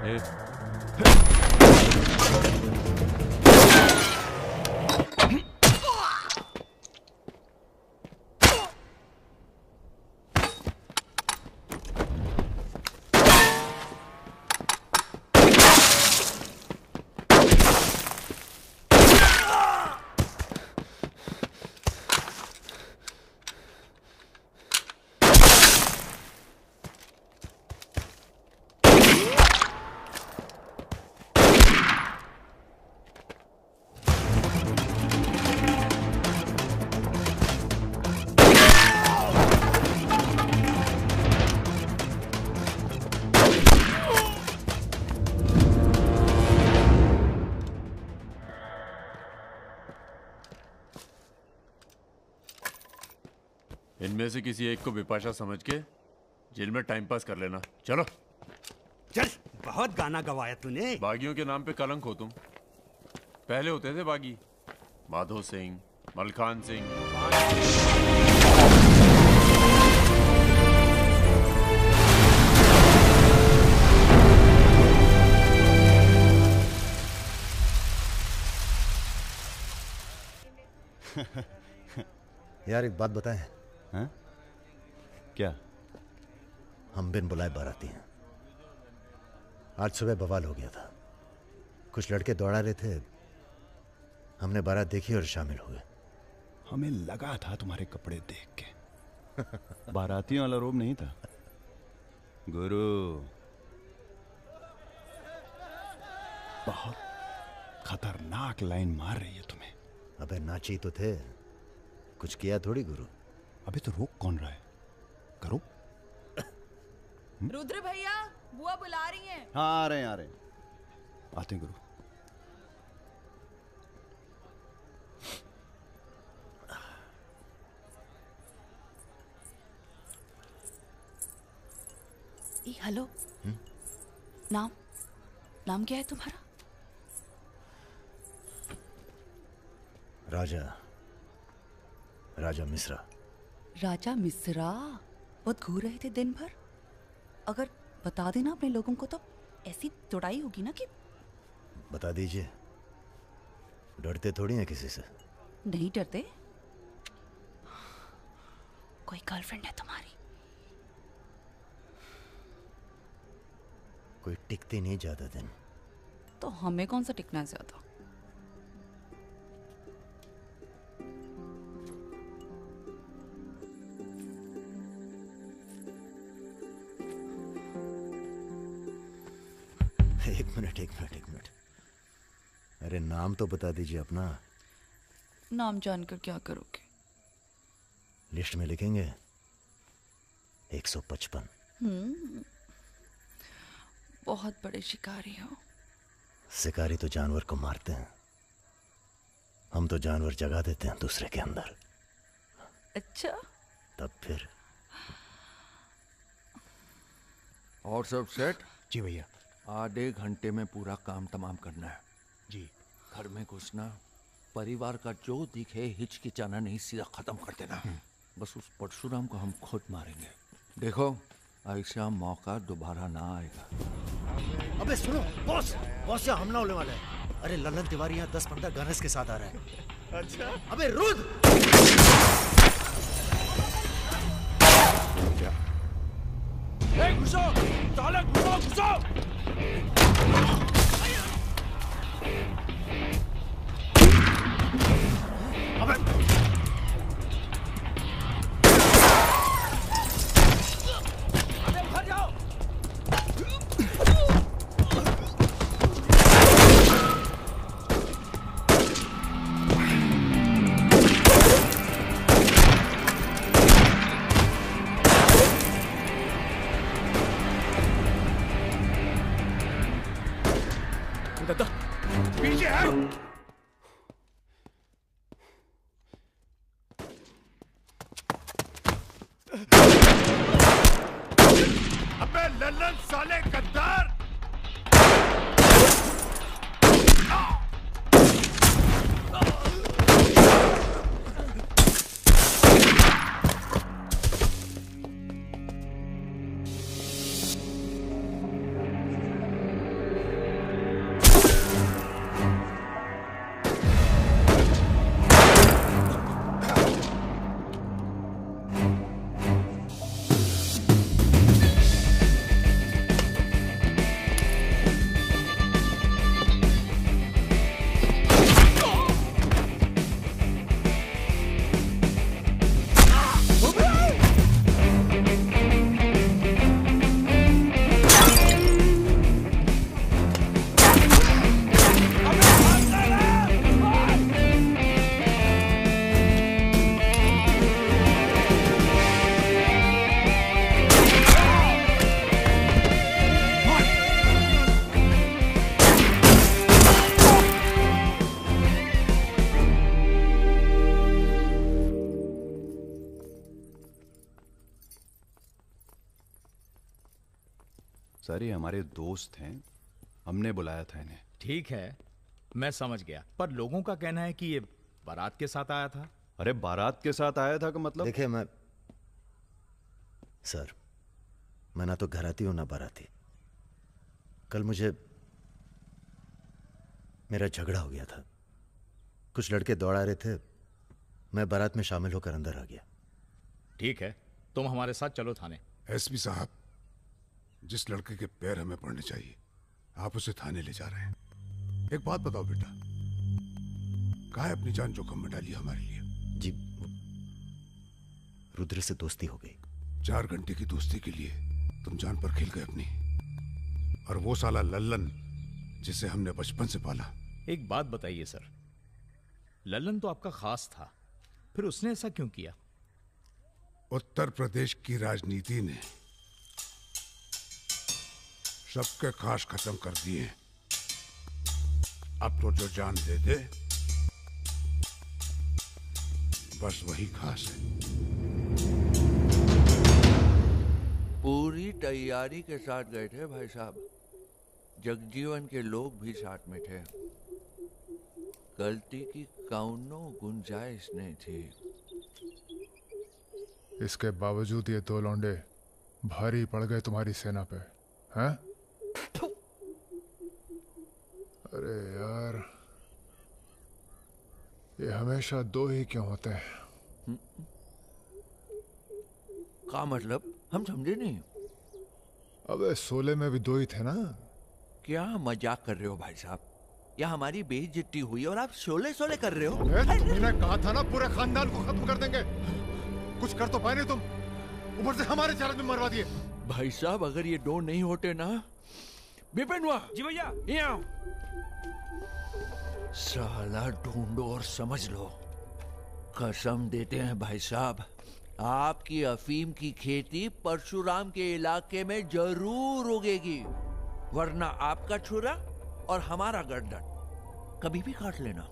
ए, इनमें से किसी एक को बिपाशा समझ के जेल में टाइम पास कर लेना। चलो चल, बहुत गाना गवाया तूने। बागियों के नाम पे कलंक हो तुम। पहले होते थे बागी, माधो सिंह, मलखान सिंह। यार एक बात बताएं। हाँ? क्या? हम बिन बुलाए बाराती हैं। आज सुबह बवाल हो गया था। कुछ लड़के दौड़ा रहे थे, हमने बारात देखी और शामिल हुए। हमें लगा था तुम्हारे कपड़े देख के। बारातियों वाला रोब नहीं था गुरु। बहुत खतरनाक लाइन मार रही है तुम्हें। अबे नाची तो थे, कुछ किया थोड़ी गुरु। अबे तो रोक कौन रहा है? करो। रुद्र भैया, बुआ बुला रही हैं। हाँ आ रहे हैं। आते हैं गुरु। हेलो। नाम नाम क्या है तुम्हारा? राजा मिश्रा। राजा मिश्रा? बहुत घूर रहे थे दिन भर। अगर बता देना अपने लोगों को तो ऐसी तोड़ाई होगी ना कि। बता दीजिए, डरते थोड़ी हैं किसी से। नहीं डरते। कोई गर्लफ्रेंड है तुम्हारी? कोई टिकती नहीं ज्यादा दिन। तो हमें कौन सा टिकना है ज्यादा? एक मिनट। अरे नाम तो बता दीजिए अपना। नाम जानकर क्या करोगे? लिस्ट में लिखेंगे 155। बहुत बड़े शिकारी हो। शिकारी तो जानवर को मारते हैं, हम तो जानवर जगा देते हैं दूसरे के अंदर। अच्छा, तब फिर। और सब सेट? जी भैया। आधे घंटे में पूरा काम तमाम करना है। जी। घर में घुसना, परिवार का जो दिखे हिचकिचाना नहीं, सीधा खत्म कर देना। बस उस परशुराम को हम खुद मारेंगे। देखो ऐसा मौका दोबारा ना आएगा। अबे सुनो बॉस, यहाँ हमला होने वाला है। अरे ललन तिवारी यहाँ 10-15 गनर्स के साथ आ रहा है। अच्छा? अबे रुद्र! घुसो, साले घुसो! पीछे है। अबे लल्लन साले गद्दार! सर ये हमारे दोस्त हैं, हमने बुलाया था इन्हें। ठीक है, मैं समझ गया, पर लोगों का कहना है कि ये बारात के साथ आया था। अरे बारात के साथ आया था का मतलब? देखिए सर, मैं ना तो घराती हूं ना बाराती। कल मुझे मेरा झगड़ा हो गया था, कुछ लड़के दौड़ा रहे थे, मैं बारात में शामिल होकर अंदर आ गया। ठीक है, तुम हमारे साथ चलो थाने। एसपी साहब, जिस लड़के के पैर हमें पड़ने चाहिए आप उसे थाने ले जा रहे हैं। एक बात बताओ बेटा, काहे अपनी जान जोखिम में डाली हमारे लिए? जी, रुद्र से दोस्ती हो गई। 4 घंटे की दोस्ती के लिए तुम जान पर खेल गए अपनी, और वो साला लल्लन जिसे हमने बचपन से पाला। एक बात बताइए सर, लल्लन तो आपका खास था, फिर उसने ऐसा क्यों किया? उत्तर प्रदेश की राजनीति ने सबके खास खत्म कर दिए। अब तो जो जान दे दे बस वही खास है। पूरी तैयारी के साथ गए थे भाई साहब, जगजीवन के लोग भी साथ में थे, गलती की कौनो गुंजाइश नहीं थी। इसके बावजूद ये 2 लौंडे भारी पड़ गए तुम्हारी सेना पे, हैं? अरे यार, ये हमेशा 2 ही क्यों होते हैं? का मतलब? हम समझे नहीं। अबे 16 में भी 2 ही थे ना? क्या मजाक कर रहे हो भाई साहब? या हमारी बेइज्जती हुई और आप शोले कर रहे हो? तुमने कहा था ना पूरे खानदान को खत्म कर देंगे। कुछ कर तो पाए नहीं तुम, ऊपर से हमारे 4 आदमी मरवा दिए। भाई साहब अगर ये 2 नहीं होते ना, बिपिन हुआ जी भैया। यहाँ साला ढूंढो और समझ लो। कसम देते हैं भाई साहब, आपकी अफीम की खेती परशुराम के इलाके में जरूर उगेगी, वरना आपका छुरा और हमारा गर्दन कभी भी काट लेना।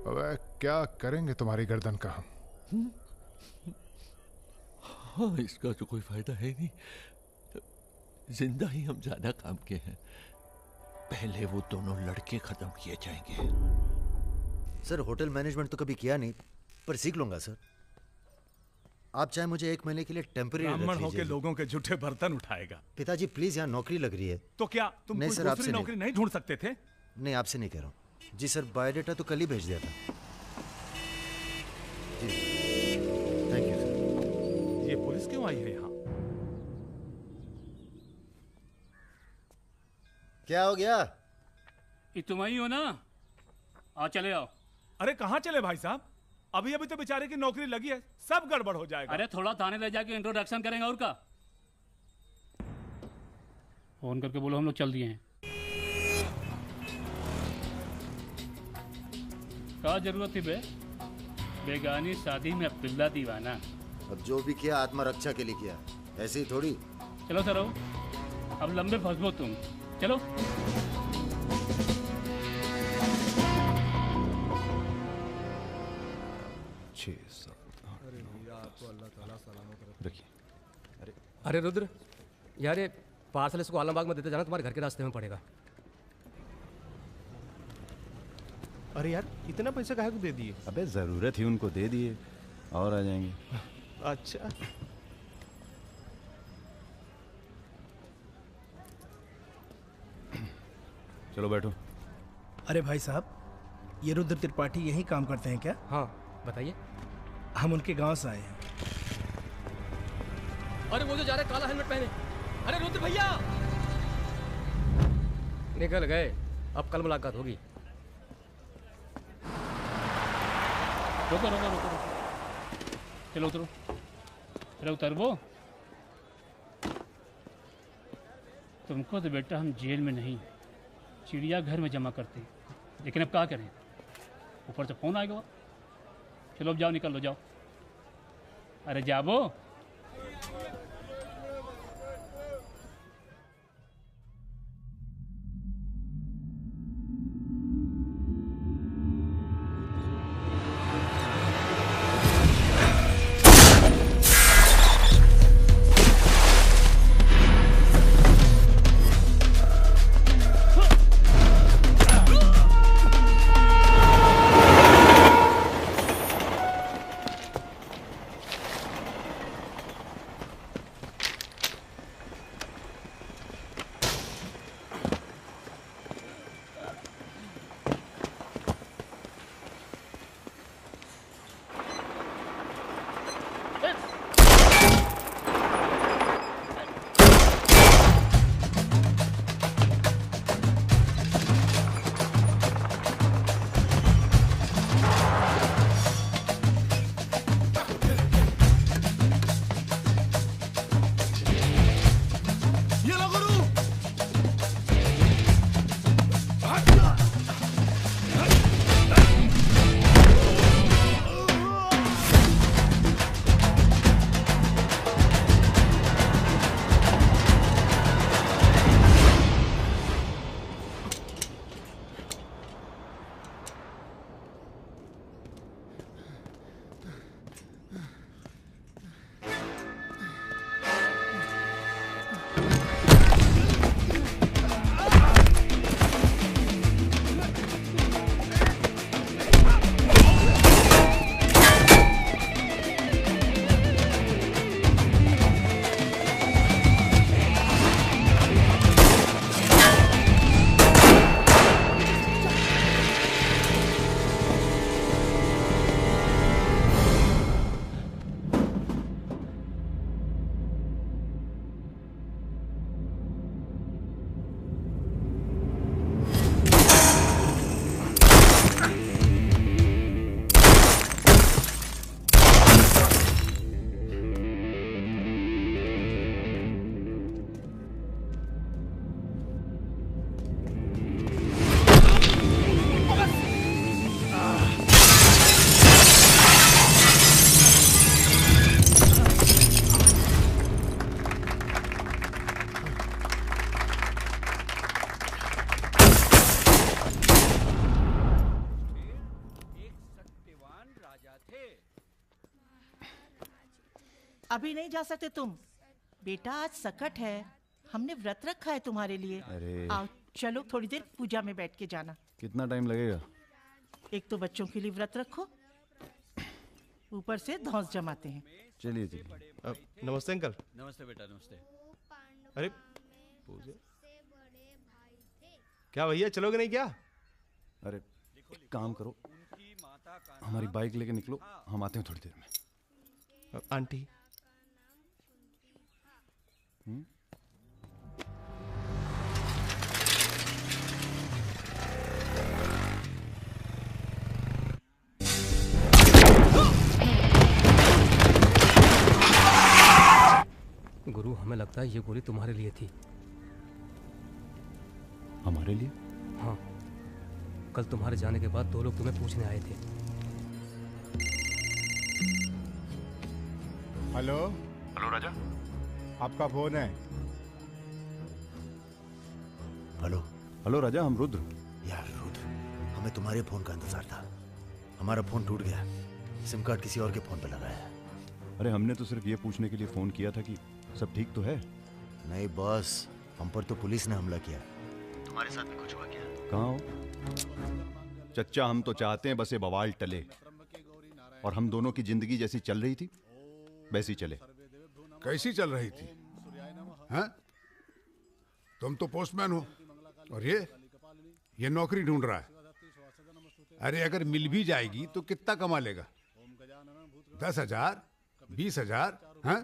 अबे क्या करेंगे तुम्हारी गर्दन का हम? हाँ, इसका तो कोई फायदा है नहीं, जिंदा ही हम ज्यादा काम के हैं। पहले वो दोनों लड़के खत्म किए जाएंगे। सर होटल मैनेजमेंट तो कभी किया नहीं, पर सीख लूंगा सर। आप चाहे मुझे 1 महीने के लिए टेम्परेरी ब्राह्मण होके लोगों के झूठे बर्तन उठाएगा। पिताजी प्लीज, यहाँ नौकरी लग रही है। तो क्या तुम नहीं कोई सर, दूसरी आपसे नौकरी नहीं ढूंढ सकते थे? नहीं, आपसे नहीं कह रहा हूँ जी सर, बायोडेटा तो कल ही भेज दिया था जी। Thank you sir. ये पुलिस क्यों आई है यहाँ? क्या हो गया? ये तुम ही हो ना? आओ चले आओ। अरे कहाँ चले भाई साहब? अभी अभी तो बेचारे की नौकरी लगी है, सब गड़बड़ हो जाएगा। अरे थोड़ा थाने ले जाके इंट्रोडक्शन करेंगे और का। फोन करके बोलो हम लोग चल दिए हैं। क्या जरूरत थी बे? बेगानी शादी में पिल्ला दीवाना। अब जो भी किया आत्मरक्षा के लिए किया, ऐसे ही थोड़ी। चलो सर, अब लंबे फंसबो तुम। चलो। अरे रुद्र यार, ये पार्सल इसको आलमबाग में देते जाना, तुम्हारे घर के रास्ते में पड़ेगा। अरे यार, इतना पैसा काहे को दे दिए? अबे जरूरत ही उनको दे दिए और आ जाएंगे। अच्छा, चलो बैठो। अरे भाई साहब, ये रुद्र त्रिपाठी यही काम करते हैं क्या? हाँ बताइए। हम उनके गांव से आए हैं। अरे वो जो जा रहे काला हेलमेट पहने, अरे रुद्र भैया निकल गए। अब कल मुलाकात होगी। रुको रुको रुको, चलो उतरो। अरे उतर वो। तुमको तो बेटा हम जेल में नहीं, चिड़ियाघर में जमा करते हैं, लेकिन अब क्या करें, ऊपर से फोन आएगा। चलो अब जाओ, निकल लो, जाओ। अरे जाबो। अभी नहीं जा सकते तुम बेटा, आज सकट है, हमने व्रत रखा है तुम्हारे लिए। अरे आओ चलो, थोड़ी देर पूजा में बैठ के जाना। कितना टाइम लगेगा? एक तो बच्चों के लिए व्रत रखो, ऊपर से धौंस जमाते हैं। चलिए चलिए। नमस्ते अंकल। नमस्ते बेटा, नमस्ते। अरे पूजा, क्या भैया चलोगे नहीं क्या? अरे एक काम करो, हमारी बाइक लेके निकलो, हम आते हैं थोड़ी देर में। आंटी गुरु, हमें लगता है ये गोली तुम्हारे लिए थी। हमारे लिए? हाँ, कल तुम्हारे जाने के बाद 2 लोग तुम्हें पूछने आए थे। हेलो हेलो राजा, आपका फोन है। हेलो हेलो राजा, हम रुद्र। यार रुद्र, हमें तुम्हारे फोन का इंतजार था। हमारा फोन टूट गया, सिम कार्ड किसी और के फोन पे लगाया है। अरे हमने तो सिर्फ ये पूछने के लिए फोन किया था कि सब ठीक तो है। नहीं बॉस, हम पर तो पुलिस ने हमला किया। तुम्हारे साथ भी कुछ हुआ क्या? कहाँ हो चच्चा? हम तो चाहते हैं बस ये बवाल टले और हम दोनों की जिंदगी जैसी चल रही थी वैसी चले। कैसी चल रही थी? हैं? तुम तो पोस्टमैन हो और ये नौकरी ढूंढ रहा है। अरे अगर मिल भी जाएगी तो कितना कमा लेगा? 10,000, 20,000? हैं?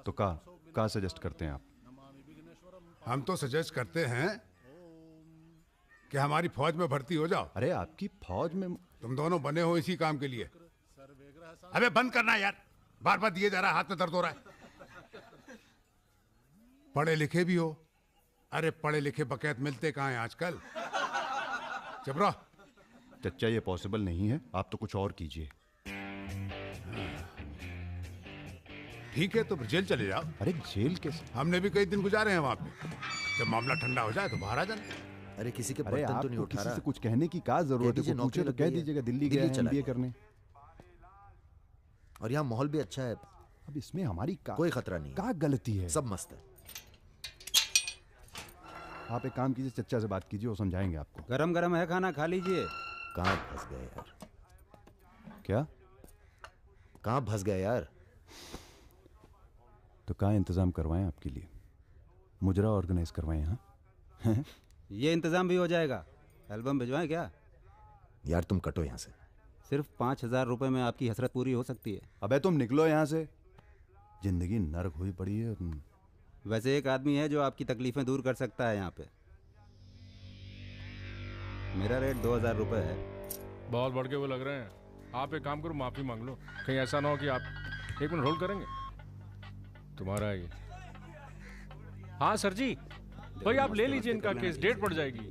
तो का सजेस्ट करते हैं आप? हम तो सजेस्ट करते हैं कि हमारी फौज में भर्ती हो जाओ। अरे आपकी फौज में? तुम दोनों बने हो इसी काम के लिए। अबे बंद करना यार, बार बार दिए जा रहा है, हाथ में दर्द हो रहा है। पढ़े लिखे भी हो। अरे पढ़े लिखे बकैत मिलते कहाँ हैं आजकल? चुप रहो। चच्चा ये पॉसिबल नहीं है, आप तो कुछ और कीजिए। ठीक है तो फिर जेल चले जाओ। अरे जेल कैसे? हमने भी कई दिन गुजारे हैं वहां पे। जब मामला ठंडा हो जाए तो बाहर आ जाना। अरे किसी के अरे बर्तन तो नहीं आपको उठा किसी रहा। से कुछ कहने की क्या जरूरत है? नौकरी पूछे तो लग कह गई है। दीजिएगा दिल्ली गया है चला MBA गया। करने। और यहाँ माहौल भी अच्छा है। अब इसमें हमारी कोई खतरा नहीं, क्या गलती है? सब मस्त है। आप एक काम कीजिए, चच्चा से बात कीजिए, वो समझाएंगे आपको। गरम गरम है खाना, खा लीजिए। कहाँ फंस गए यार? क्या? कहाँ फंस गए यार? तो कहाँ इंतजाम करवाएं आपके लिए? मुजरा ऑर्गेनाइज करवाएं? हाँ ये इंतजाम भी हो जाएगा। एल्बम भिजवाएं क्या? यार तुम कटो यहाँ से। सिर्फ 5,000 रुपए में आपकी हसरत पूरी हो सकती है। अबे तुम निकलो यहाँ से, जिंदगी नर्क हुई पड़ी है। वैसे एक आदमी है जो आपकी तकलीफें दूर कर सकता है यहाँ पे। मेरा रेट 2,000 रुपए है। बहुत बढ़ के वो लग रहे हैं। आप एक काम करो, माफी मांग लो। कहीं ऐसा ना हो कि आप 1 मिनट होल्ड करेंगे। तुम्हारा ये। हाँ सर जी, भाई आप ले लीजिए इनका केस, डेट पड़ जाएगी।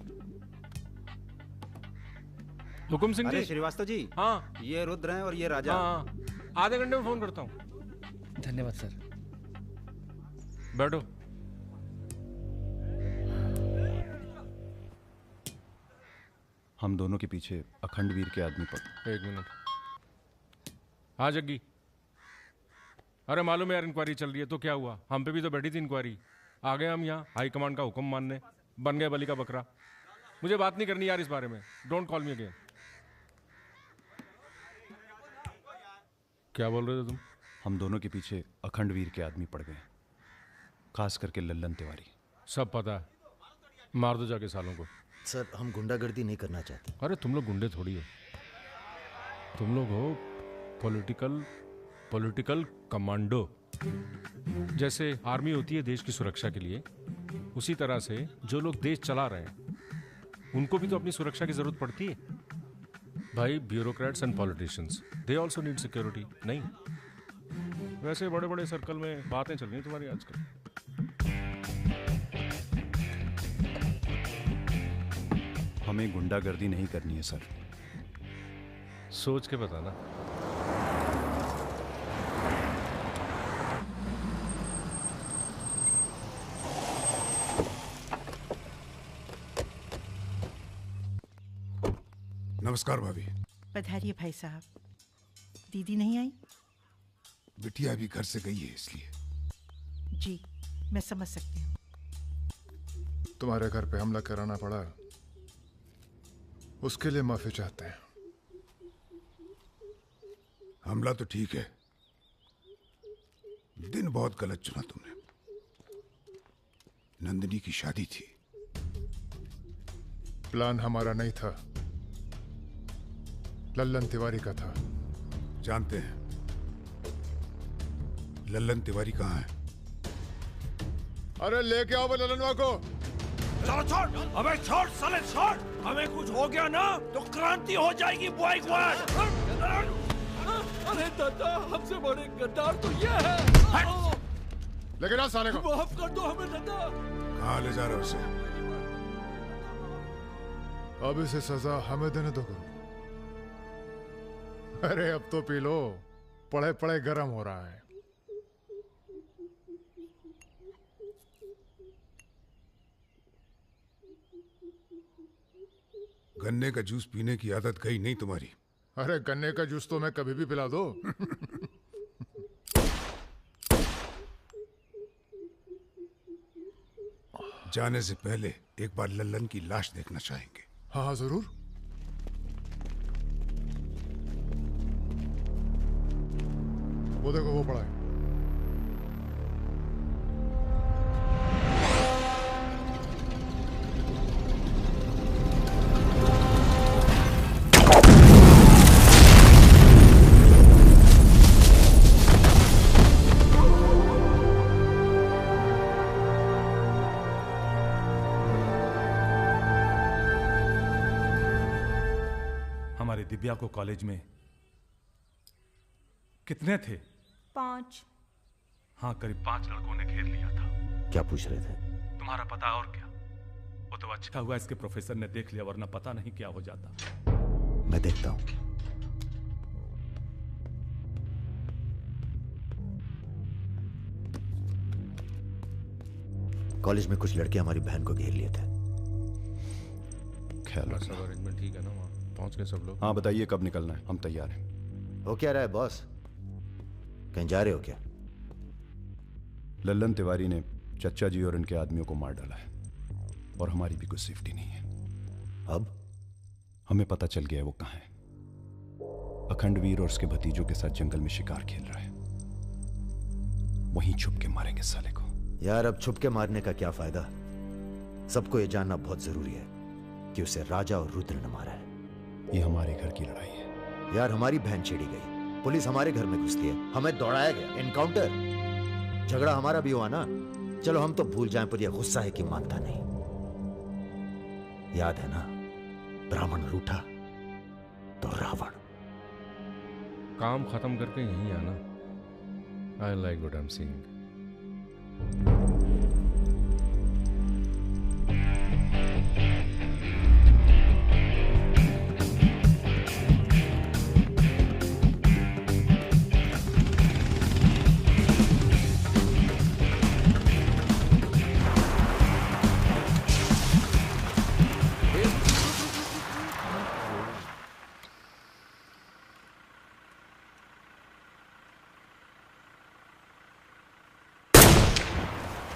हुकुम सिंह अरे जी। श्रीवास्तव जी। हाँ ये रुद्र हैं और ये राजा। हाँ, आधे घंटे में फोन करता हूँ। धन्यवाद सर। बैठो। हम दोनों के पीछे अखंड वीर के आदमी पड़। 1 मिनट। हाँ जग्गी। अरे मालूम है यार, इंक्वायरी चल रही है। तो क्या हुआ? हम पे भी तो बैठी थी इंक्वायरी। आ गए हम यहाँ हाई कमांड का हुक्म मानने, बन गए बलि का बकरा। मुझे बात नहीं करनी यार इस बारे में। Don't call me again. क्या बोल रहे थे तुम? हम दोनों के पीछे अखंड वीर के आदमी पड़ गए, खास करके लल्लन तिवारी। सब पता है, मार दो जाके सालों को। सर हम गुंडागर्दी नहीं करना चाहते। अरे तुम लोग गुंडे थोड़ी हो, तुम लोग हो पॉलिटिकल कमांडो। जैसे आर्मी होती है देश की सुरक्षा के लिए, उसी तरह से जो लोग देश चला रहे हैं उनको भी तो अपनी सुरक्षा की जरूरत पड़ती है भाई। Bureaucrats and politicians, they also need security. नहीं, वैसे बड़े बड़े सर्कल में बातें चल रही हैं तुम्हारी आजकल। हमें गुंडागर्दी नहीं करनी है सर। सोच के बताना। नमस्कार भाभी। पधारिए भाई साहब। दीदी नहीं आई? बिटिया भी घर से गई है इसलिए। जी, मैं समझ सकती हूँ। तुम्हारे घर पे हमला कराना पड़ा, उसके लिए माफी चाहते हैं। हमला तो ठीक है, दिन बहुत गलत चुना तुमने। नंदिनी की शादी थी। प्लान हमारा नहीं था, लल्लन तिवारी का था। जानते हैं। लल्लन तिवारी कहाँ है? अरे लेके आओ लल्लनवा को। चलो छोड़, अबे छोड़ साले छोड़। हमें कुछ हो गया ना तो क्रांति हो जाएगी बॉय स्क्वाड। अरे दादा, हमसे बड़े गद्दार तो ये है। लेके जाओ साले को। माफ कर दो हमें दादा। कहाँ ले जा रहे हो उसे? अब इसे सजा हमें देने दो गुरु। अरे अब तो पी लो, पड़े पड़े गरम हो रहा है। गन्ने का जूस पीने की आदत गई नहीं तुम्हारी। अरे गन्ने का जूस तो मैं कभी भी पिला दो। जाने से पहले एक बार लल्लन की लाश देखना चाहेंगे। हाँ हाँ जरूर। वो देखो वो पड़ा है। हमारी दिव्या को कॉलेज में कितने थे? 5। हाँ, करीब 5 लड़कों ने घेर लिया था। क्या पूछ रहे थे? तुम्हारा पता और क्या? वो तो अच्छा हुआ इसके प्रोफेसर ने देख लिया, वरना पता नहीं क्या हो जाता। मैं देखता हूं। कॉलेज में कुछ लड़के हमारी बहन को घेर लिए थे। ख्याल रखना। सब अरेंजमेंट ठीक है ना? वहाँ पहुंच गए सब लोग? हाँ बताइए कब निकलना है, हम तैयार हैं। हो क्या रहा है बॉस? कहीं जा रहे हो क्या? लल्लन तिवारी ने चच्चा जी और इनके आदमियों को मार डाला है और हमारी भी कुछ सेफ्टी नहीं है। अब हमें पता चल गया है वो कहाँ है। अखंडवीर और उसके भतीजों के साथ जंगल में शिकार खेल रहा है। वहीं छुप के मारेंगे साले को। यार अब छुप के मारने का क्या फायदा? सबको ये जानना बहुत जरूरी है कि उसे राजा और रुद्र ने मारा है। ये हमारे घर की लड़ाई है। यार हमारी बहन छेड़ी गई, पुलिस हमारे घर में घुसती है, हमें दौड़ाया गया, एनकाउंटर। झगड़ा हमारा भी हुआ ना। चलो हम तो भूल जाएं, पर यह गुस्सा है कि मानता नहीं। याद है ना, ब्राह्मण रूठा तो रावण। काम खत्म करके यहीं आना। I like what I am seeing.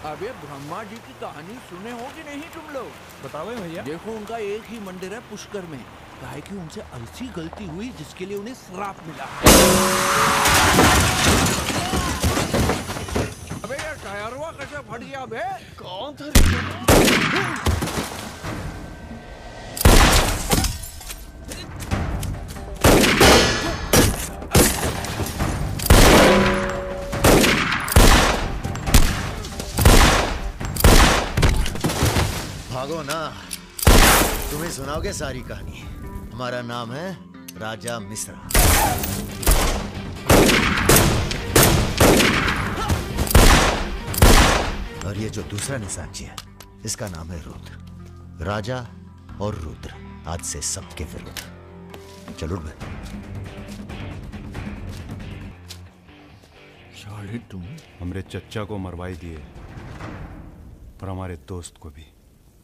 अबे ब्रह्मा जी की कहानी सुने हो कि नहीं तुम लोग? बताओ भैया। देखो उनका एक ही मंदिर है पुष्कर में। काहे कि उनसे ऐसी गलती हुई जिसके लिए उन्हें श्राप मिला। अबे यार टायरवा कैसे फट गया बे? कौन था? भागो ना, तुम्हें सुनाओगे सारी कहानी। हमारा नाम है राजा मिश्रा। और ये जो दूसरा निशानची है, इसका नाम है रुद्र। राजा और रुद्र आज से सबके विरुद्ध। चलो बे। साले तुम हमरे चच्चा को मरवाई दिए, पर हमारे दोस्त को भी।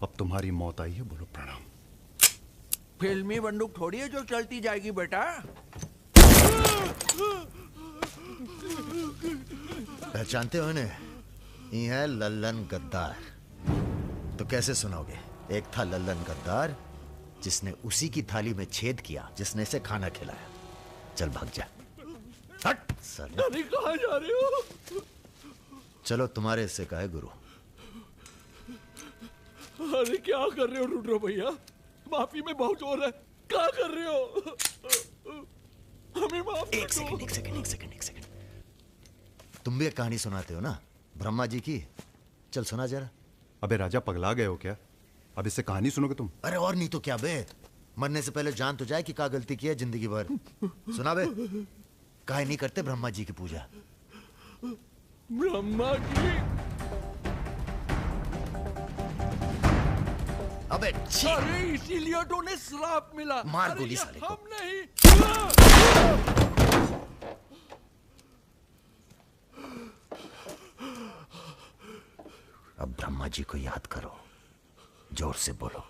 अब तुम्हारी मौत आई है, बोलो प्रणाम। फिल्मी बंदूक थोड़ी है जो चलती जाएगी बेटा। पहचानते हो इन्हें? ये है लल्लन गद्दार। तो कैसे सुनाओगे? एक था लल्लन गद्दार जिसने उसी की थाली में छेद किया जिसने इसे खाना खिलाया। चल भाग जा। हट सर। अरे कहाँ जा रहे हो? चलो तुम्हारे हिस्से का है गुरु। अरे क्या कर रहे हो रुद्र भैया? माफी में बहुत जोर है। क्या कर रहे हो? हमें माफ एक सेकंड। तुम भी एक कहानी सुनाते हो ना ब्रह्मा जी की? चल सुना जरा। अबे राजा पगला गए हो क्या? अब इससे कहानी सुनोगे तुम? अरे और नहीं तो क्या बे, मरने से पहले जान तो जाए कि क्या गलती की है जिंदगी भर। सुना बे। काहे नहीं करते ब्रह्मा जी की पूजा? ब्रह्मा की? अबे अरे इसीलिए तो उन्हें श्राप मिला। मार गोली साले को। हम नहीं। अब ब्रह्मा जी को याद करो, जोर से बोलो,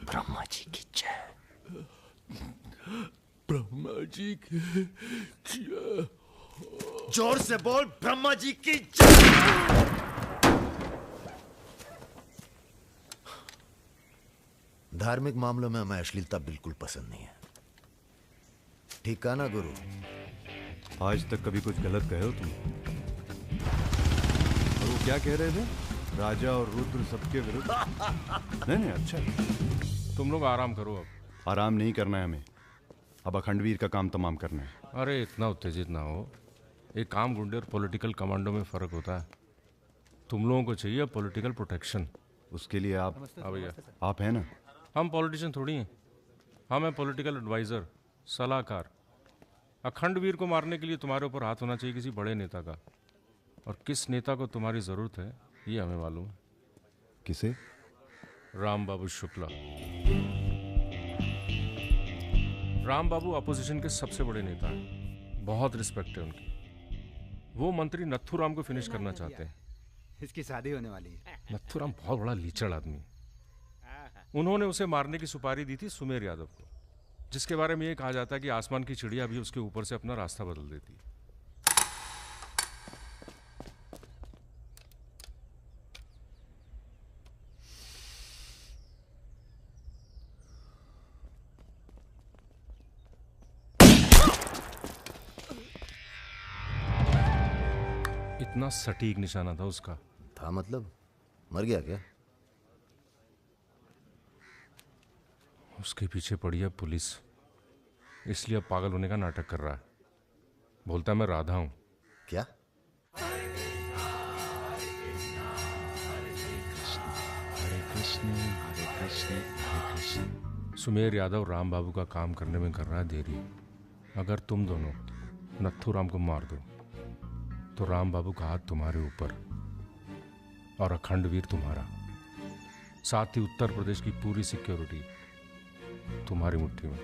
ब्रह्मा जी की जय। ब्रह्मा जी की जय। जोर से बोल, ब्रह्मा जी की जय। धार्मिक मामलों में हमें अश्लीलता बिल्कुल पसंद नहीं है। ठीक कहा ना गुरु? आज तक कभी कुछ गलत कहे हो तुम? और वो क्या कह रहे थे? राजा और रुद्र सबके विरुद्ध? नहीं अच्छा। तुम लोग आराम करो। अब आराम नहीं करना है हमें, अब अखंडवीर का काम तमाम करना है। अरे इतना उत्तेजित ना हो। एक काम गुंडे और पॉलिटिकल कमांडो में फर्क होता है। तुम लोगों को चाहिए पॉलिटिकल प्रोटेक्शन। उसके लिए आप भैया आप हैं ना? हम पॉलिटिशियन थोड़ी हैं, हम हैं पॉलिटिकल एडवाइज़र, सलाहकार। अखंडवीर को मारने के लिए तुम्हारे ऊपर हाथ होना चाहिए किसी बड़े नेता का, और किस नेता को तुम्हारी ज़रूरत है ये हमें मालूम है। किसे? राम बाबू शुक्ला। राम बाबू अपोजिशन के सबसे बड़े नेता हैं, बहुत रिस्पेक्ट है उनकी। वो मंत्री नथुराम को फिनिश करना चाहते हैं। इसकी शादी होने वाली है। नथुराम बहुत बड़ा लीचड़ आदमी है। उन्होंने उसे मारने की सुपारी दी थी सुमेर यादव को, जिसके बारे में ये कहा जाता है कि आसमान की चिड़िया भी उसके ऊपर से अपना रास्ता बदल देती है। इतना सटीक निशाना था उसका। था मतलब? मर गया क्या? उसके पीछे पड़ी है पुलिस, इसलिए अब पागल होने का नाटक कर रहा है। बोलता है मैं राधा हूं। क्या? सुमेर यादव राम बाबू का काम करने में कर रहा है देरी। अगर तुम दोनों नथुराम को मार दो तो राम बाबू का हाथ तुम्हारे ऊपर और अखंडवीर तुम्हारा, साथ ही उत्तर प्रदेश की पूरी सिक्योरिटी तुम्हारी मुट्ठी में।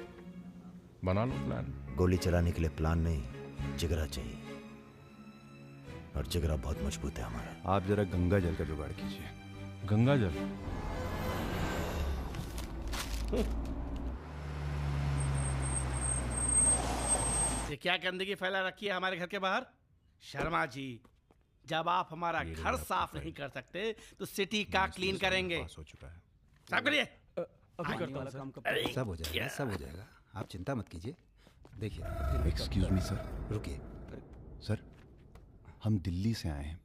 बना लो प्लान। गोली चलाने के लिए प्लान नहीं, जिगरा चाहिए, और जिगरा बहुत मजबूत है हमारा। आप जरा गंगा जल का जुगाड़ कीजिए। गंगा जल? ये क्या गंदगी फैला रखी है हमारे घर के बाहर? शर्मा जी, जब आप हमारा घर साफ नहीं कर सकते तो सिटी का क्लीन करेंगे। हो चुका है। साफ करिए। अभी करता हूं सर। सब हो जाएगा, सब हो जाएगा, आप चिंता मत कीजिए। देखिए। Excuse me sir. रुकिए सर, हम दिल्ली से आए हैं,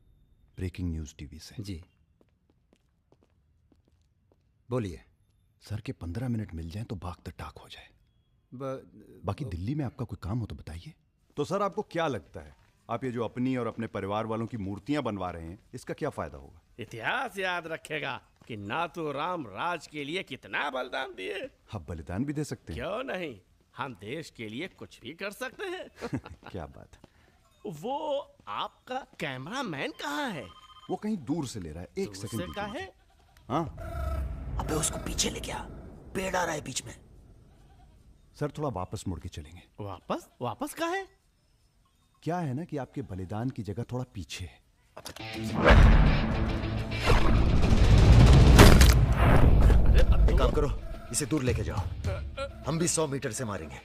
ब्रेकिंग न्यूज टीवी से। जी बोलिए। सर के 15 मिनट मिल जाएं तो बाग द टाक हो जाए। बाकी दिल्ली में आपका कोई काम हो तो बताइए। तो सर आपको क्या लगता है, आप ये जो अपनी और अपने परिवार वालों की मूर्तियां बनवा रहे हैं, इसका क्या फायदा होगा? इतिहास याद रखेगा कि नाथुराम राज के लिए कितना बलिदान दिए। आप बलिदान भी दे सकते हैं। क्यों नहीं, हम देश के लिए कुछ भी कर सकते हैं। क्या बात है। वो आपका कैमरामैन कहाँ है? वो कहीं दूर से ले रहा है, एक सेकंड का है। हाँ। अबे उसको पीछे ले गया, पेड़ आ रहा है बीच में। सर थोड़ा वापस मुड़ के चलेंगे। वापस? वापस कहाँ है? क्या है ना कि आपके बलिदान की जगह थोड़ा पीछे है। एक काम करो, इसे दूर लेके जाओ, हम भी 100 मीटर से मारेंगे।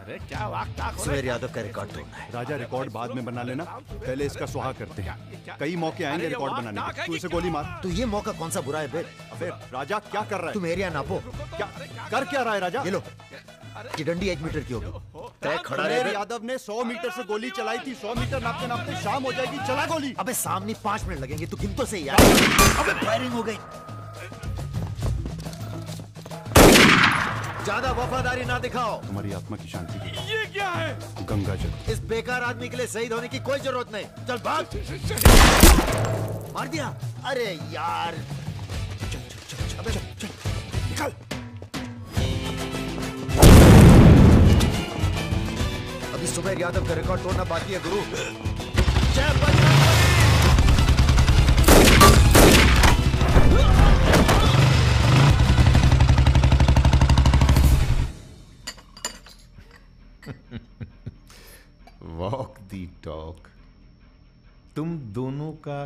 अरे क्या वाक टाक हो सुमेर यादव का रिकॉर्ड तोड़ना है। राजा रिकॉर्ड बाद में बना लेना, पहले इसका सुहा करते हैं। कई मौके आएंगे रिकॉर्ड बनाने के। तू इसे गोली मार। तो ये मौका कौन सा बुरा है बे? अबे राजा क्या कर रहा है? तुम एरिया नापो। क्या कर क्या रहा है राजा? ये लो, ये डंडी 1 मीटर की होगी। तय खड़ा सुमेर रहे। यादव ने 100 मीटर से गोली चलाई थी। 100 मीटर नापते नापते शाम हो जाएगी। चला गोली। अबे सामने 5 मिनट लगेंगे, तू गिन तो सही यार। अबे फायरिंग हो गई। ज्यादा वफादारी ना दिखाओ। तुम्हारी आत्मा की शांति के लिए। ये क्या है? गंगा जल। इस बेकार आदमी के लिए शहीद होने की कोई जरूरत नहीं। चल भाग। मार दिया। अरे यार, अबे चल निकल। अभी सुमेर यादव का रिकॉर्ड तोड़ना बाकी है गुरु। जय बजरंग। वॉक दी टॉक। तुम दोनों का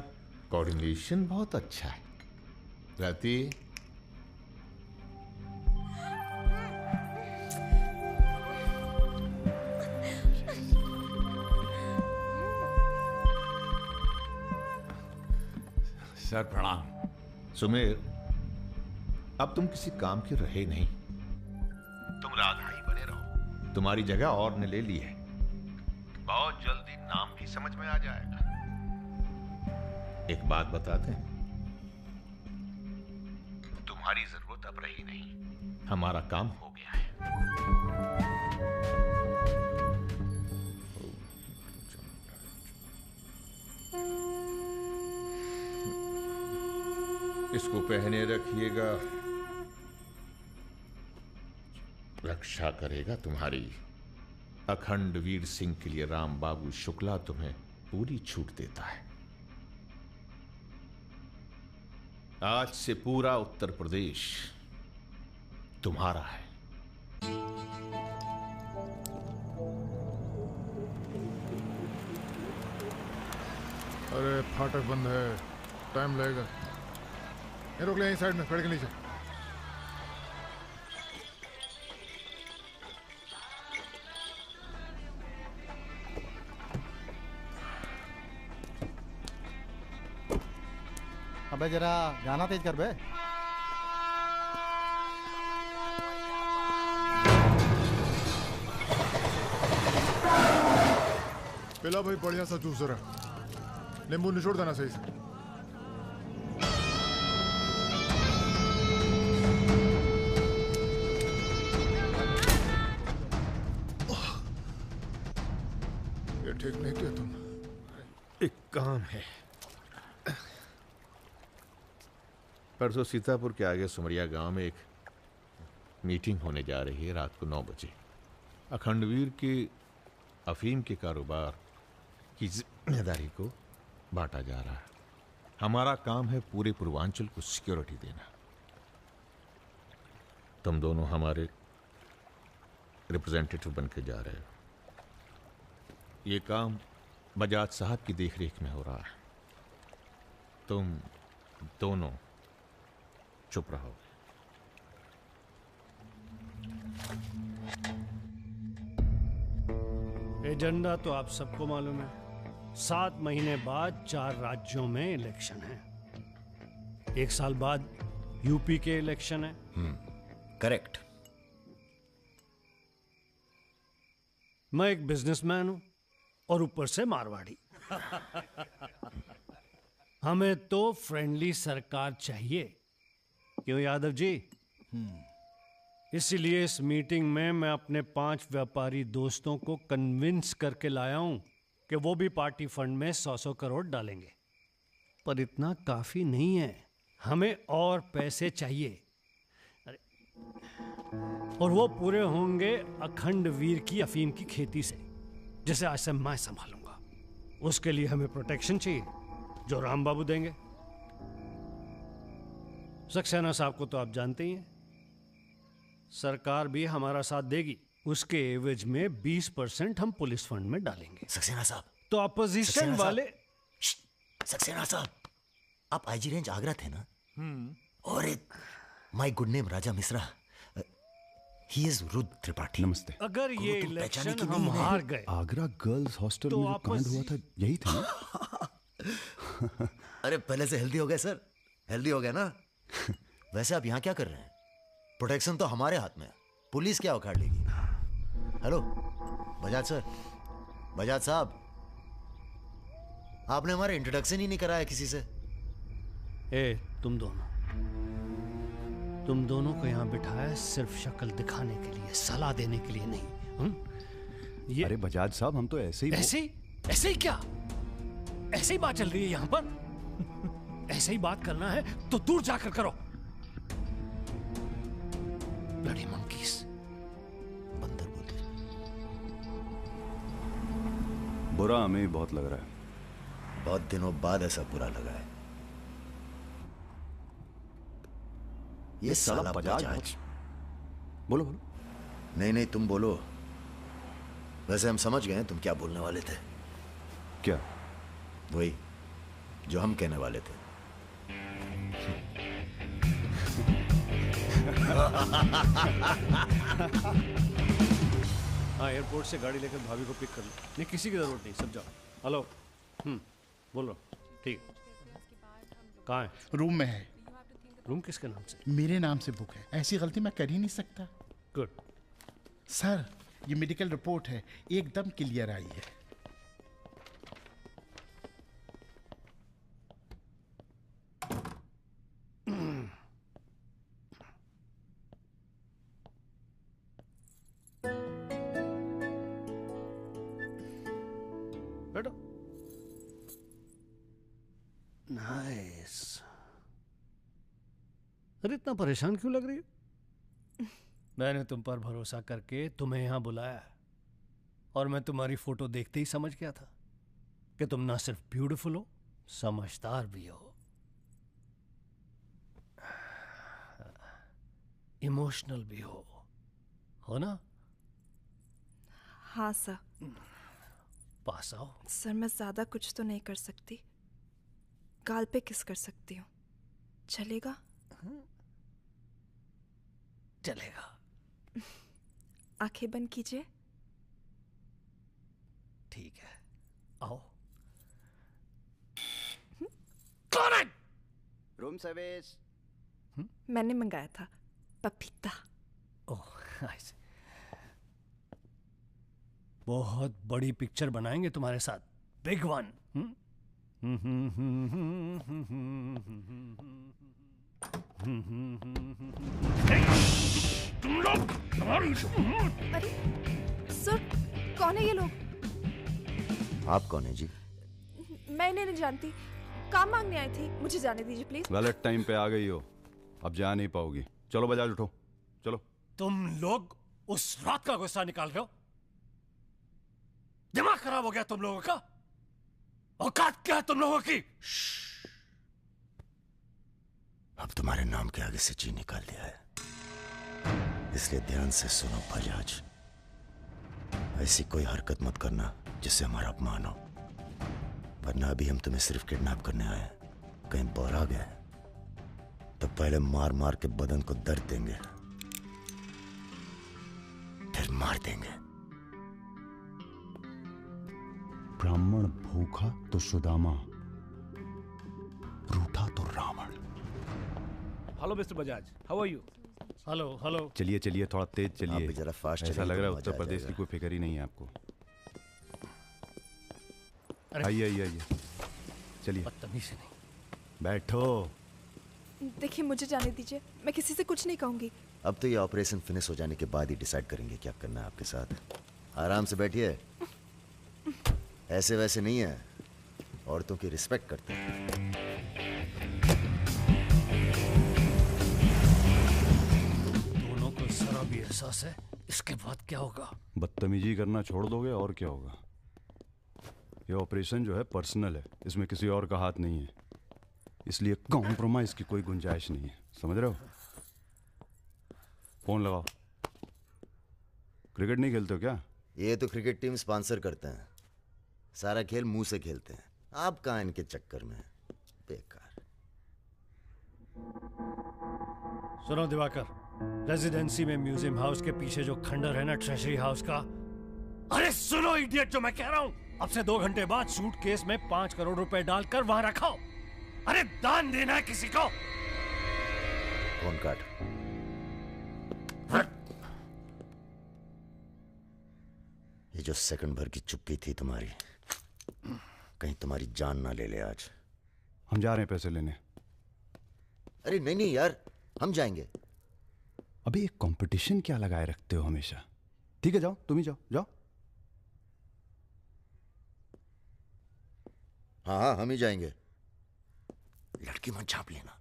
कोऑर्डिनेशन बहुत अच्छा है। रति, सर प्रणाम। सुमेर, अब तुम किसी काम के रहे नहीं। तुम राधा ही बने रहो। तुम्हारी जगह और ने ले ली है। बहुत जल्दी नाम भी समझ में आ जाएगा। एक बात बताते हैं, तुम्हारी जरूरत अब रही नहीं। हमारा काम हो गया है। इसको पहने रखिएगा, रक्षा करेगा तुम्हारी। अखंड वीर सिंह के लिए राम बाबू शुक्ला तुम्हें पूरी छूट देता है। आज से पूरा उत्तर प्रदेश तुम्हारा है। अरे फाटक बंद है, टाइम लगेगा। ये रोक ले यहीं साइड में, पेड़ के नीचे। अबे जरा गाना तेज कर बे। पिला भाई बढ़िया सा जूस रहा। नींबू निचोड़ देना सही से। ये ठीक नहीं किया तुम। एक काम है। परसों सीतापुर के आगे सुमरिया गांव में एक मीटिंग होने जा रही है रात को 9 बजे। अखंडवीर के अफीम के कारोबार की जिम्मेदारी को बांटा जा रहा है। हमारा काम है पूरे पूर्वांचल को सिक्योरिटी देना। तुम दोनों हमारे रिप्रेजेंटेटिव बन के जा रहे हो। ये काम बजाज साहब की देखरेख में हो रहा है। तुम दोनों चुप रहो। एजेंडा तो आप सबको मालूम है। 7 महीने बाद 4 राज्यों में इलेक्शन है। 1 साल बाद यूपी के इलेक्शन है। करेक्ट। मैं एक बिजनेसमैन हूं और ऊपर से मारवाड़ी। हमें तो फ्रेंडली सरकार चाहिए, क्यों यादव जी? इसीलिए इस मीटिंग में मैं अपने 5 व्यापारी दोस्तों को कन्विंस करके लाया हूं कि वो भी पार्टी फंड में 100-100 करोड़ डालेंगे। पर इतना काफी नहीं है, हमें और पैसे चाहिए। और वो पूरे होंगे अखंड वीर की अफीम की खेती से, जिसे आज से मैं संभालूंगा। उसके लिए हमें प्रोटेक्शन चाहिए, जो राम बाबू देंगे। सक्सेना साहब को तो आप जानते ही हैं। सरकार भी हमारा साथ देगी। उसके एवज में 20% हम पुलिस फंड में डालेंगे। सक्सेना साहब तो अपोजिशन वाले। सक्सेना साहब, आप आईजी रेंज आगरा थे ना? और एक my good name Raja Mishra, he is Rudra Tripathi. नमस्ते। अगर ये इलेक्शन की हम नहीं है। हार गए आगरा गर्ल्स हॉस्टल तो में जो आपस- कांड हुआ था यही था ना? अरे पहले से हेल्दी हो गए सर, हेल्दी हो गया ना। वैसे आप यहाँ क्या कर रहे हैं? प्रोटेक्शन तो हमारे हाथ में है, पुलिस क्या उखाड़ लेगी। हेलो बजाज सर, बजाज साहब, आपने हमारा इंट्रोडक्शन ही नहीं कराया किसी से। ए तुम दोनों को यहाँ बिठाया सिर्फ शक्ल दिखाने के लिए, सलाह देने के लिए नहीं। ये अरे बजाज साहब, हम तो ऐसे ही ऐसे ही क्या? ऐसे ही बात चल रही है यहाँ पर? ऐसे ही बात करना है तो दूर जाकर करो। Bloody monkeys. बंदर बोलते। बुरा हमें ही बहुत लग रहा है। बहुत दिनों बाद ऐसा बुरा लगा है। ये साला बजाज। बोलो बोलो। नहीं तुम बोलो। वैसे हम समझ गए तुम क्या बोलने वाले थे। क्या? वही जो हम कहने वाले थे। हाँ, एयरपोर्ट से गाड़ी लेकर भाभी को पिक कर लो। नहीं, किसी की जरूरत नहीं, सब जाओ। हेलो। बोलो। ठीक। कहाँ है? रूम में है। रूम किसके नाम से? मेरे नाम से बुक है, ऐसी गलती मैं कर ही नहीं सकता। गुड। सर ये मेडिकल रिपोर्ट है, एकदम क्लियर आई है। बैठो। नाइस। अरे इतना परेशान क्यों लग रही है? मैंने तुम पर भरोसा करके तुम्हें यहां बुलाया और मैं तुम्हारी फोटो देखते ही समझ गया था कि तुम ना सिर्फ ब्यूटीफुल हो, समझदार भी हो, इमोशनल भी हो ना? हाँ सर। पास आओ। सर मैं ज्यादा कुछ तो नहीं कर सकती, गाल पे किस कर सकती हूँ, चलेगा? चलेगा। आंखें बंद कीजिए। ठीक है, आओ। कौन है? Room service. मैंने मंगाया था पपीता। ओह, ऐसे। बहुत बड़ी पिक्चर बनाएंगे तुम्हारे साथ, बिग वन। तुम लोग अरे सर, कौन है ये लोग? आप कौन है जी? मैं इन्हें नहीं जानती, काम मांगने आई थी, मुझे जाने दीजिए प्लीज। गलत टाइम पे आ गई हो, अब जा नहीं पाओगी। चलो बजाज उठो, चलो। तुम लोग उस रात का गुस्सा निकाल रहे हो? दिमाग खराब हो गया तुम लोगों का? औकात क्या है तुम लोगों की? अब तुम्हारे नाम के आगे से जी निकाल दिया है, इसलिए ध्यान से सुनो बजाज। ऐसी कोई हरकत मत करना जिससे हमारा अपमान हो, वरना अभी हम तुम्हें सिर्फ किडनैप करने आए हैं। कहीं बौरा गए तो पहले मार मार के बदन को दर्द देंगे, फिर मार देंगे। ब्राह्मण भूखा तो सुदामा, रूठा तो Ravan. Hello mister Bajaj, how are you? Hello hello. चलिए चलिए, थोड़ा तेज आप चलिए। भी जरा फास्ट ऐसा चलिए लग रहा है तो उत्तर मजा आ प्रदेश की जाएगा। कोई फिक्र ही नहीं है आपको। आइए आइए आइए, चलिए। बदतमीजी नहीं। बैठो। देखिए मुझे जाने दीजिए, मैं किसी से कुछ नहीं कहूंगी। अब तो ये ऑपरेशन फिनिश हो जाने के बाद ही डिसाइड करेंगे क्या करना है आपके साथ। आराम से बैठिए, ऐसे वैसे नहीं है, औरतों की रिस्पेक्ट करते हैं। दोनों को जरा भी एहसास है इसके बाद क्या होगा? बदतमीजी करना छोड़ दोगे और क्या होगा। ये ऑपरेशन जो है पर्सनल है, इसमें किसी और का हाथ नहीं है, इसलिए कॉम्प्रोमाइज की कोई गुंजाइश नहीं है, समझ रहे हो? फोन लगाओ। क्रिकेट नहीं खेलते हो क्या? ये तो क्रिकेट टीम स्पॉन्सर करते हैं, सारा खेल मुंह से खेलते हैं। आप कहाँ इनके चक्कर में, बेकार। सुनो दिवाकर, रेजिडेंसी में म्यूजियम हाउस के पीछे जो खंडर है ना ट्रेजरी हाउस का। अरे सुनो इडियट, जो मैं कह रहा हूं, अब से 2 घंटे बाद सूटकेस में 5 करोड़ रुपए डालकर वहां रखो। अरे दान देना है किसी को। फोन काट। ये जो सेकंड भर की चुप्पी थी तुम्हारी, कहीं तुम्हारी जान ना ले ले आज। हम जा रहे हैं पैसे लेने। अरे नहीं नहीं यार, हम जाएंगे। अबे एक कंपटीशन क्या लगाए रखते हो हमेशा। ठीक है जाओ, तुम ही जाओ जाओ। हाँ हम ही जाएंगे। लड़की मत झाँप लेना।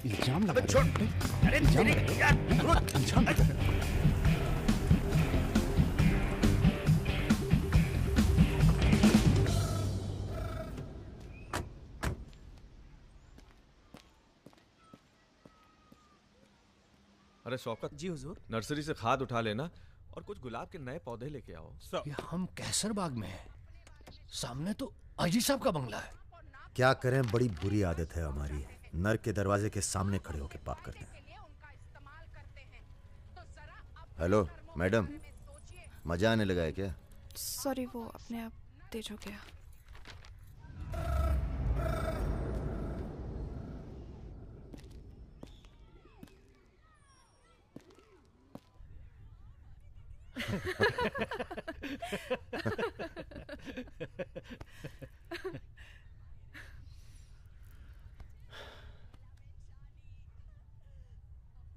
इल्जाम लगा। छोड़। अरे अरे शौकत जी हुजूर। नर्सरी से खाद उठा लेना और कुछ गुलाब के नए पौधे लेके आओ। ये हम कैसर बाग में है, सामने तो अजी साहब का बंगला है। क्या करें, बड़ी बुरी आदत है हमारी। नर के दरवाजे के सामने खड़े होकर पाप करते हैं। हेलो मैडम, मजा आने लगा है क्या? सॉरी, वो अपने आप तेज हो गया।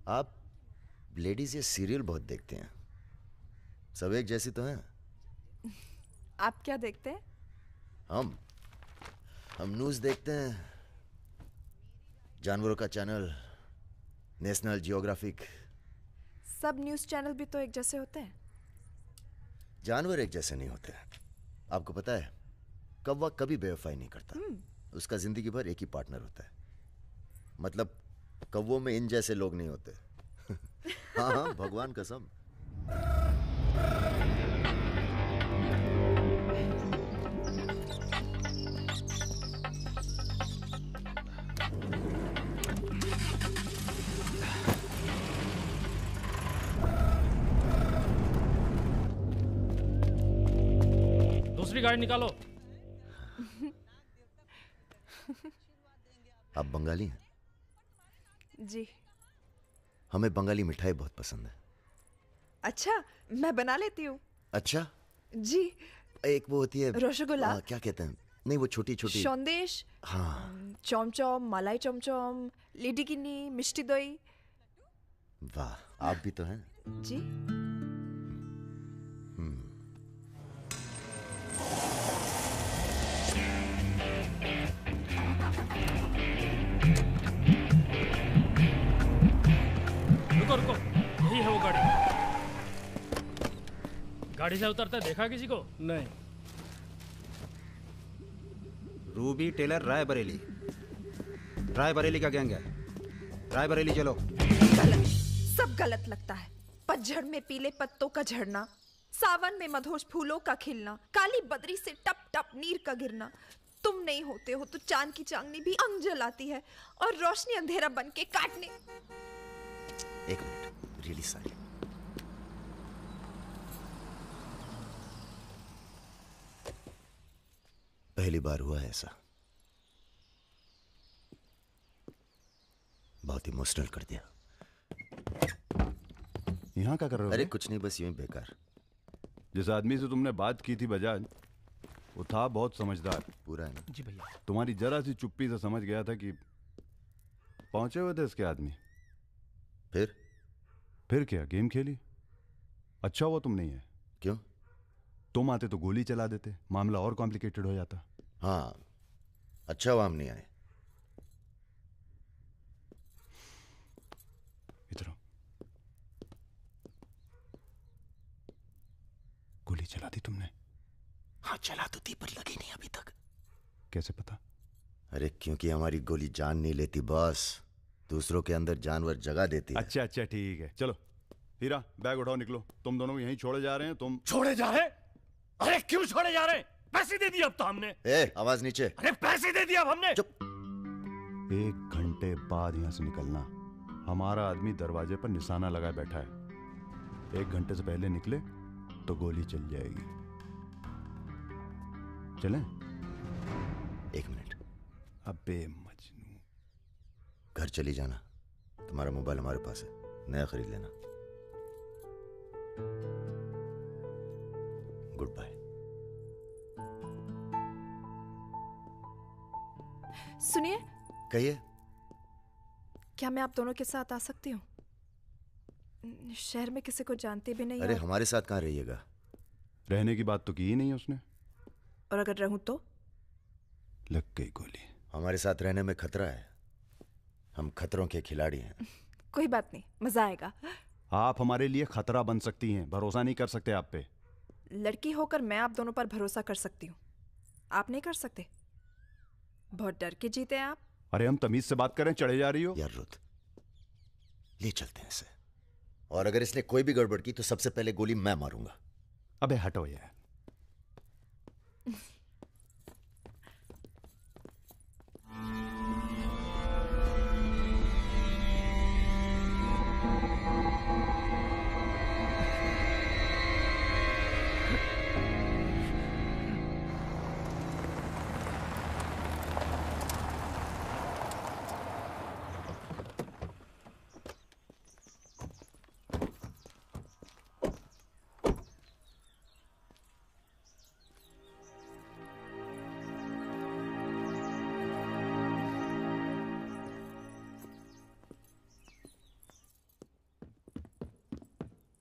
आप लेडीज ये सीरियल बहुत देखते हैं, सब एक जैसी तो हैं। आप क्या देखते हैं? हम न्यूज़ देखते हैं, जानवरों का चैनल, नेशनल जियोग्राफिक। सब न्यूज़ चैनल भी तो एक जैसे होते हैं। जानवर एक जैसे नहीं होते। आपको पता है, कौवा कभी बेवफाई नहीं करता। उसका जिंदगी भर एक ही पार्टनर होता है। मतलब कौवों में इन जैसे लोग नहीं होते। हाँ हाँ, भगवान कसम। दूसरी गाड़ी निकालो। आप बंगाली हैं? जी। हमें बंगाली मिठाई बहुत पसंद है। अच्छा, मैं बना लेती हूँ। अच्छा जी। एक वो होती है रसगुल्ला। क्या कहते हैं, नहीं वो छोटी छोटी। सौंदेश। हाँ। चमचम, मलाई चमचम, लिडिकिनी, मिष्टी दही। वाह, आप भी तो हैं। जी। रुको, यही है वो गाड़ी। गाड़ी से उतरता देखा किसी को? नहीं। रूबी टेलर रायबरेली, रायबरेली का गैंग है। रायबरेली चलो। गलत, सब गलत लगता है। पतझड़ में पीले पत्तों का झड़ना, सावन में मधोश फूलों का खिलना, काली बदरी से टप टप नीर का गिरना। तुम नहीं होते हो तो चांद की चांदनी भी अंग जलाती है और रोशनी अंधेरा बन के काटने। एक मिनट, रियली सॉरी। पहली बार हुआ है ऐसा, बहुत इमोशनल कर दिया। यहाँ क्या कर रहे हो? अरे कुछ नहीं, बस यूं ही बेकार। जिस आदमी से तुमने बात की थी बजाज, वो था बहुत समझदार। पूरा है ना? जी भैया। तुम्हारी जरा सी चुप्पी से समझ गया था कि पहुंचे हुए थे इसके आदमी। फिर क्या, गेम खेली। अच्छा हुआ तुम नहीं है। क्यों? तुम आते तो गोली चला देते, मामला और कॉम्प्लिकेटेड हो जाता। हाँ, अच्छा हुआ हम नहीं आए। इधर आओ। गोली चला दी तुमने? हाँ चला तो थी, पर लगी नहीं अभी तक। कैसे पता? अरे क्योंकि हमारी गोली जान नहीं लेती बॉस, दूसरों के अंदर जानवर जगह देती है। अच्छा अच्छा ठीक है, चलो हीरा बैग उठाओ, निकलो। तुम दोनों यहीं छोड़े जा रहे हैं। तुम छोड़े जा रहे? अरे क्यों छोड़े जा रहे? पैसे दे दिए अब तो हमने। आवाज नीचे। अरे पैसे दे दिए अब हमने। चुप। 1 घंटे बाद यहां से निकलना, हमारा आदमी दरवाजे पर निशाना लगाए बैठा है। 1 घंटे से पहले निकले तो गोली चल जाएगी। चलें? 1 मिनट। अबे मजनू, घर चली जाना। तुम्हारा मोबाइल हमारे पास है, नया खरीद लेना। Goodbye. सुनिए। कहिए। क्या मैं आप दोनों के साथ आ सकती हूँ? शहर में किसी को जानते भी नहीं। अरे हमारे साथ कहाँ रहिएगा? रहने की बात तो की ही नहीं उसने। और अगर रहूं तो? लग गई गोली। हमारे साथ रहने में खतरा है। हम खतरों के खिलाड़ी हैं। कोई बात नहीं, मजा आएगा। आप हमारे लिए खतरा बन सकती हैं, भरोसा नहीं कर सकते आप पे। लड़की होकर मैं आप दोनों पर भरोसा कर सकती हूँ, आप नहीं कर सकते। बहुत डर के जीते हैं आप। अरे हम तमीज से बात करें, चढ़े जा रही हो। यार रुत, ले चलते हैं इसे। और अगर इसने कोई भी गड़बड़ की तो सबसे पहले गोली मैं मारूंगा। अबे हटो यार।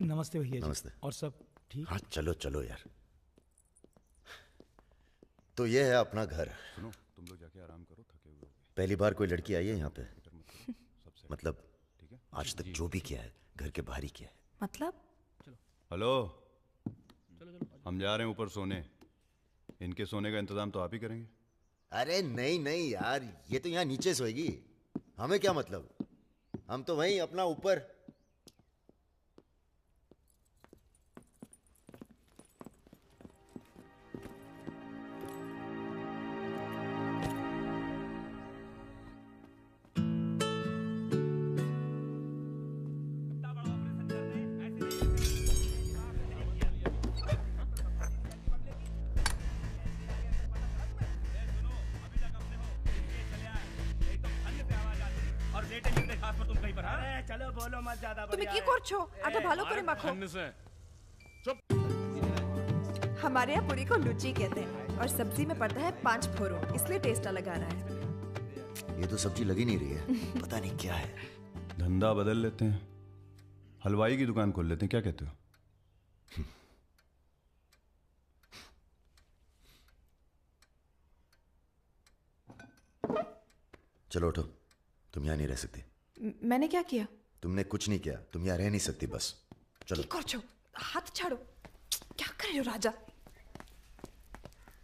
नमस्ते भैया जी। नमस्ते। और सब ठीक? हाँ चलो चलो यार। तो ये है अपना घर। सुनो, तुम लोग जाके आराम करो, थके हुए होगे। पहली बार कोई लड़की आई है यहाँ पे? मतलब आज तक जो भी किया है घर के बाहर ही किया है। मतलब? हेलो, हम जा रहे हैं ऊपर सोने। इनके सोने का इंतजाम तो आप ही करेंगे। अरे नहीं नहीं यार, ये तो यहाँ नीचे सोएगी, हमें क्या मतलब। हम तो वहीं अपना ऊपर। তুমি কি করছো? আটা ভালো করে মাখো। हमारे यहाँ पूरी को लुची कहते हैं और सब्जी में पड़ता है 5 फोड़न, इसलिए टेस्ट अलग आ रहा है। ये तो सब्जी लगी नहीं रही है, पता नहीं क्या है। धंधा बदल लेते हैं, हलवाई की दुकान खोल लेते हैं, क्या कहते हो? चलो उठो, तुम यहाँ नहीं रह सकती। मैंने क्या किया? तुमने कुछ नहीं किया, तुम यहाँ रह नहीं सकती, बस चलो। हाथ छाड़ो। क्या कर रहे हो राजा?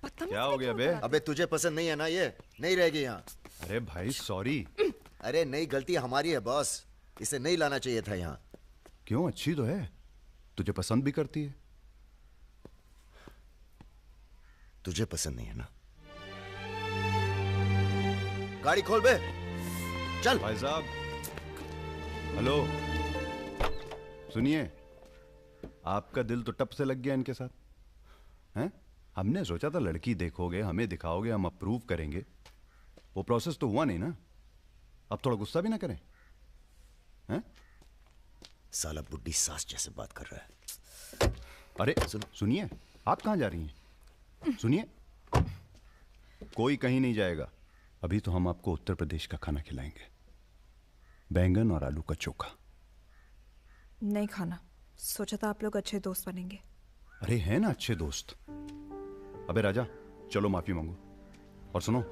क्या हो गया बे? अबे तुझे पसंद नहीं है ना, ये नहीं रहेगी यहाँ। अरे भाई सॉरी। अरे नहीं, गलती हमारी है बॉस, इसे नहीं लाना चाहिए था यहाँ। क्यों, अच्छी तो है, तुझे पसंद भी करती है। तुझे पसंद नहीं है ना? गाड़ी खोल बे, चल। भाई साहब, हेलो, सुनिए, आपका दिल तो टप से लग गया इनके साथ, हैं? हमने सोचा था लड़की देखोगे, हमें दिखाओगे, हम अप्रूव करेंगे। वो प्रोसेस तो हुआ नहीं ना। अब थोड़ा गुस्सा भी ना करें, हैं? साला बुड्ढी सास जैसे बात कर रहा है। अरे सुनिए, आप कहाँ जा रही हैं? सुनिए, कोई कहीं नहीं जाएगा। अभी तो हम आपको उत्तर प्रदेश का खाना खिलाएंगे, बैंगन और आलू का चोखा। नहीं खाना, सोचा था आप लोग अच्छे दोस्त बनेंगे। अरे हैं ना अच्छे दोस्त। अबे राजा, चलो माफी मांगो। और सुनो,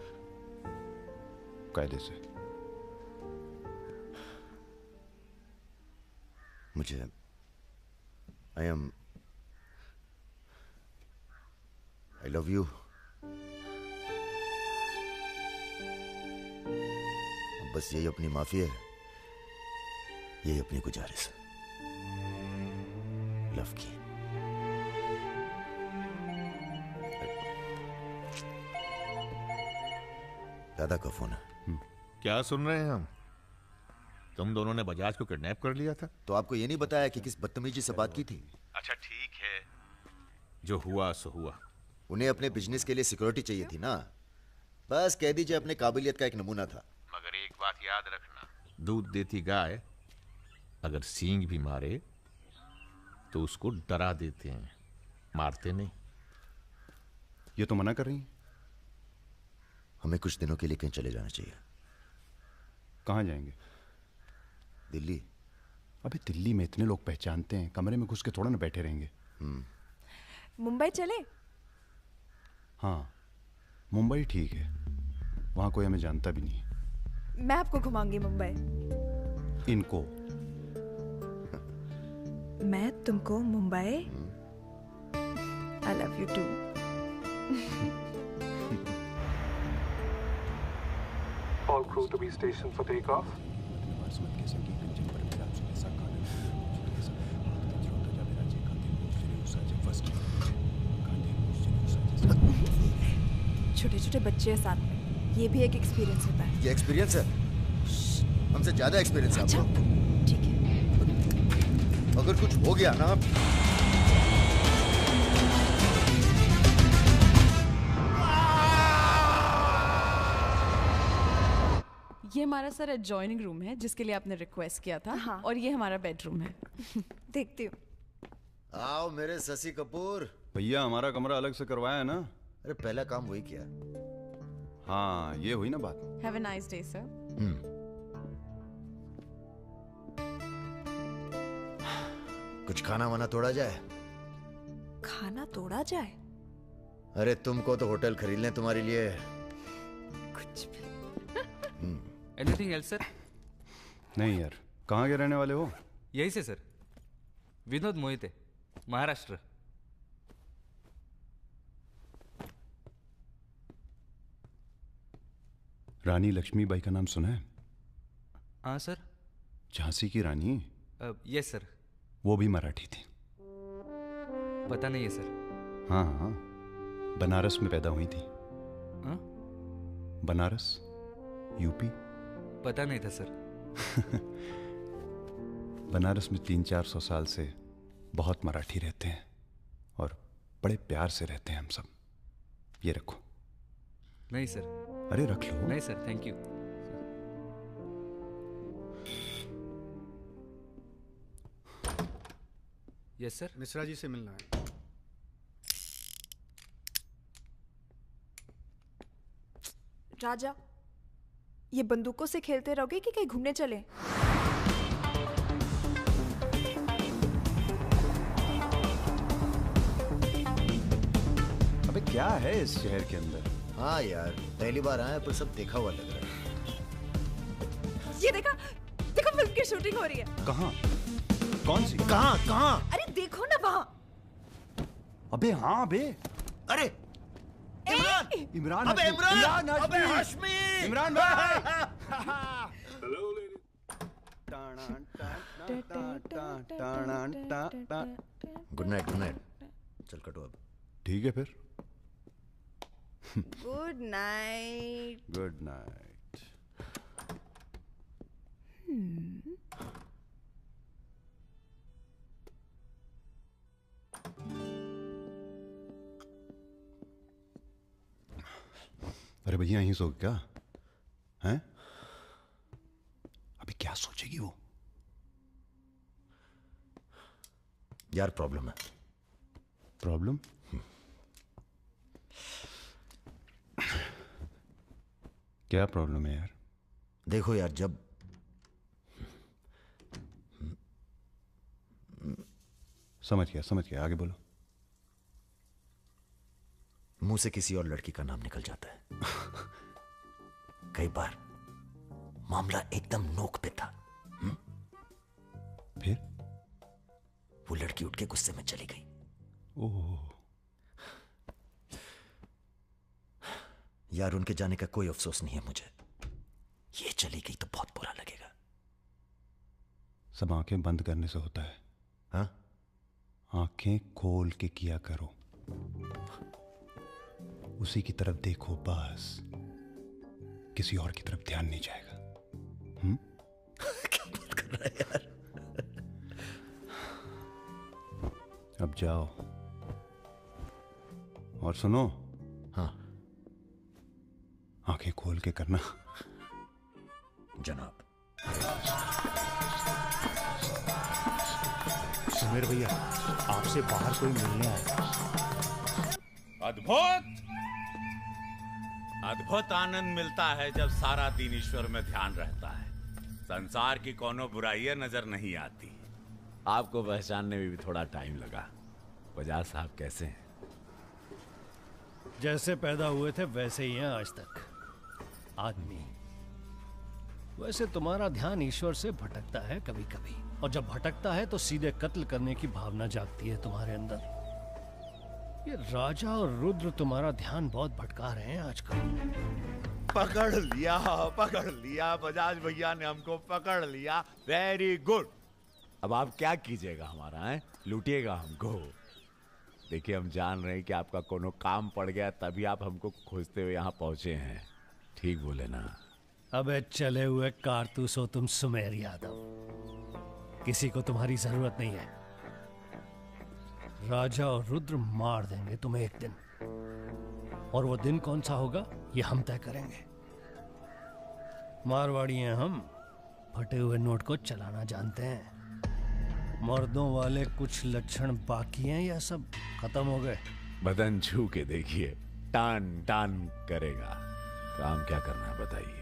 कायदे से। मुझे आई लव यू। बस यही अपनी माफी है, यही अपनी गुजारिश लव की। दादा का फोन है। क्या सुन रहे हैं हम? तुम दोनों ने बजाज को किडनैप कर लिया था। तो आपको ये नहीं बताया कि किस बदतमीजी से बात की थी? अच्छा ठीक है, जो हुआ सो हुआ। उन्हें अपने बिजनेस के लिए सिक्योरिटी चाहिए थी ना, बस कह दीजिए अपने काबिलियत का एक नमूना था। मगर एक बात याद रखना, दूध देती गाय अगर सींग भी मारे तो उसको डरा देते हैं, मारते नहीं। ये तो मना कर रही हैं। हमें कुछ दिनों के लिए कहीं चले जाना चाहिए। कहाँ जाएंगे? दिल्ली। अबे दिल्ली में इतने लोग पहचानते हैं, कमरे में घुस के थोड़ा ना बैठे रहेंगे। मुंबई चले? हाँ, मुंबई ठीक है, वहां कोई हमें जानता भी नहीं है। मैं आपको घुमाऊंगी मुंबई। इनको? मैं तुमको Mumbai. I love you too. All crew to be stationed for takeoff. छोटे छोटे बच्चे हैं साथ में, ये भी एक एक्सपीरियंस होता है। ये एक्सपीरियंस है? हमसे ज्यादा एक्सपीरियंस है आपको। ठीक है। अगर कुछ हो गया ना, ये हमारा सर एडजॉइनिंग रूम है जिसके लिए आपने रिक्वेस्ट किया था। हाँ। और ये हमारा बेडरूम है। देखती हूँ। आओ मेरे शशि कपूर। भैया हमारा कमरा अलग से करवाया है ना? अरे पहला काम वही किया। हाँ, ये हुई ना बात। Have a nice day sir. कुछ खाना वाना तोड़ा जाए? खाना तोड़ा जाए? अरे तुमको तो होटल खरीद लें तुम्हारे लिए। कुछ भी। Anything else sir? नहीं यार, कहाँ के रहने वाले हो? यही से सर, विनोद मोहिते, महाराष्ट्र। रानी लक्ष्मीबाई का नाम सुना है? हाँ सर। झांसी की रानी? Yes sir. वो भी मराठी थी। पता नहीं है सर। हाँ हाँ, बनारस में पैदा हुई थी। हाँ? बनारस, यूपी। पता नहीं था सर। बनारस में 300-400 साल से बहुत मराठी रहते हैं और बड़े प्यार से रहते हैं हम सब। ये रखो। नहीं सर। अरे रख लो। नहीं sir, thank you. Yes sir. Mishra ji से मिलना है। राजा, ये बंदूकों से खेलते रहोगे कि कहीं घूमने चले? अबे क्या है इस शहर के अंदर? हाँ यार, पहली बार आया पर सब देखा हुआ लग रहा है। ये देखा, देखो फिल्म की शूटिंग हो रही है। कहाँ? कौन सी? कहाँ कहाँ? अरे देखो ना वहाँ। अबे हाँ बे। अरे इमरान। अबे इमरान। अबे हाशमी। इमरान भाई। Good night, good night. चल कटो अब। ठीक है फिर। Good night. Good night. अरे भैया यहीं सो क्या हैं? अभी क्या सोचेगी वो? यार प्रॉब्लम है। प्रॉब्लम? क्या प्रॉब्लम है यार? देखो यार, जब समझ गया, आगे बोलो। मुंह से किसी और लड़की का नाम निकल जाता है। कई बार मामला एकदम नोक पे था। फिर वो लड़की उठ के गुस्से में चली गई। ओह यार, उनके जाने का कोई अफसोस नहीं है मुझे। ये चली गई तो बहुत बुरा लगेगा। सब आंखें बंद करने से होता है। हाँ? आंखें खोल के किया करो, उसी की तरफ देखो बस, किसी और की तरफ ध्यान नहीं जाएगा। रहा है यार। अब जाओ और सुनो। हाँ। आंखें खोल के करना। जनाब। सुमेर भैया, आपसे बाहर कोई मिलने आया। अद्भुत अद्भुत आनंद मिलता है जब सारा दिन ईश्वर में ध्यान रहता है। संसार की कोनो बुराइयां नजर नहीं आती। आपको पहचानने में भी थोड़ा टाइम लगा। बजाज साहब कैसे हैं? जैसे पैदा हुए थे वैसे ही हैं आज तक। आदमी। वैसे तुम्हारा ध्यान ईश्वर से भटकता है कभी कभी, और जब भटकता है तो सीधे कत्ल करने की भावना जागती है तुम्हारे अंदर। ये राजा और रुद्र तुम्हारा ध्यान बहुत भटका रहे हैं आजकल। पकड़ लिया बजाज भैया ने हमको पकड़ लिया। Very good. अब आप क्या कीजिएगा हमारा है? लूटिएगा हमको। देखिए हम जान रहे हैं कि आपका कोनो काम पड़ गया तभी आप हमको खोजते हुए यहाँ पहुंचे हैं। ठीक बोले ना? अबे चले हुए कारतूस हो तुम सुमेर यादव। किसी को तुम्हारी जरूरत नहीं है। राजा और रुद्र मार देंगे तुम्हें एक दिन, और वो दिन कौन सा होगा ये हम तय करेंगे। मारवाड़ी हैं हम, फटे हुए नोट को चलाना जानते हैं। मर्दों वाले कुछ लक्षण बाकी हैं या सब खत्म हो गए? बदन छू के देखिए, टान टान करेगा। काम क्या करना है बताइए?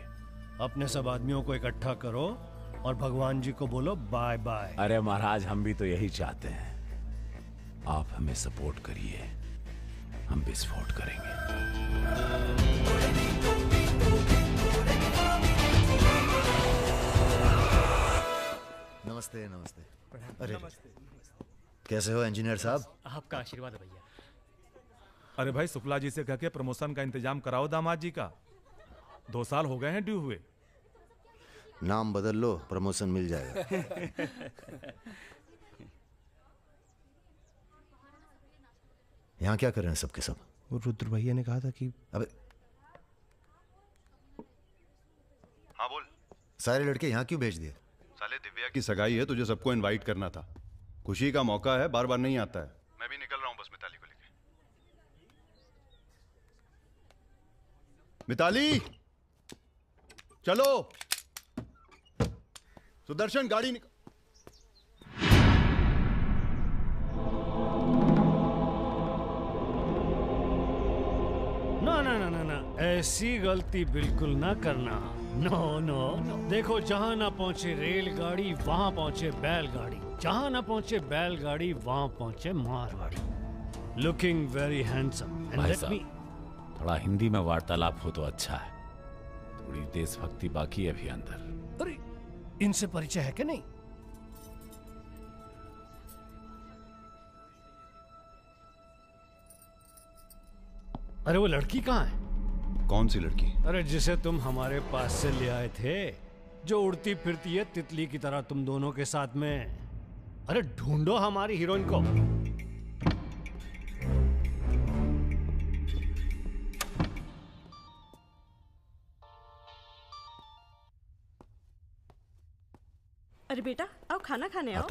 अपने सब आदमियों को इकट्ठा करो और भगवान जी को बोलो बाय बाय। अरे महाराज, हम भी तो यही चाहते हैं। आप हमें सपोर्ट करिए, हम विस्फोट करेंगे। नमस्ते नमस्ते। अरे कैसे हो इंजीनियर साहब? आपका आशीर्वाद है भैया। अरे भाई, शुक्ला जी से कह के प्रमोशन का इंतजाम कराओ दामाद जी का। 2 साल हो गए हैं ड्यू हुए। नाम बदल लो, प्रमोशन मिल जाएगा। यहाँ क्या कर रहे हैं सबके सब? वो रुद्र भैया ने कहा था कि अबे हाँ बोल। सारे लड़के यहाँ क्यों भेज दिए? साले दिव्या की सगाई है, तुझे सबको इनवाइट करना था। खुशी का मौका है, बार बार नहीं आता है। मैं भी निकल रहा हूँ बस मिताली को लेके। मिताली चलो। सुदर्शन गाड़ी निकल। ना ना ना ना ना, ऐसी गलती बिल्कुल ना करना। No no no. देखो, जहां ना पहुंचे रेलगाड़ी वहां पहुंचे बैलगाड़ी, जहां ना पहुंचे बैलगाड़ी वहां पहुंचे Marwari. Looking very handsome. And भाई लेट साहब, मी। थोड़ा हिंदी में वार्तालाप हो तो अच्छा है। थोड़ी देशभक्ति बाकी है अभी अंदर। अरे इनसे परिचय है कि नहीं? अरे वो लड़की कहाँ है? कौन सी लड़की? अरे जिसे तुम हमारे पास से ले आए थे, जो उड़ती फिरती है तितली की तरह तुम दोनों के साथ में। अरे ढूंढो हमारी हीरोइन को। अरे बेटा, आओ खाना खाने आओ।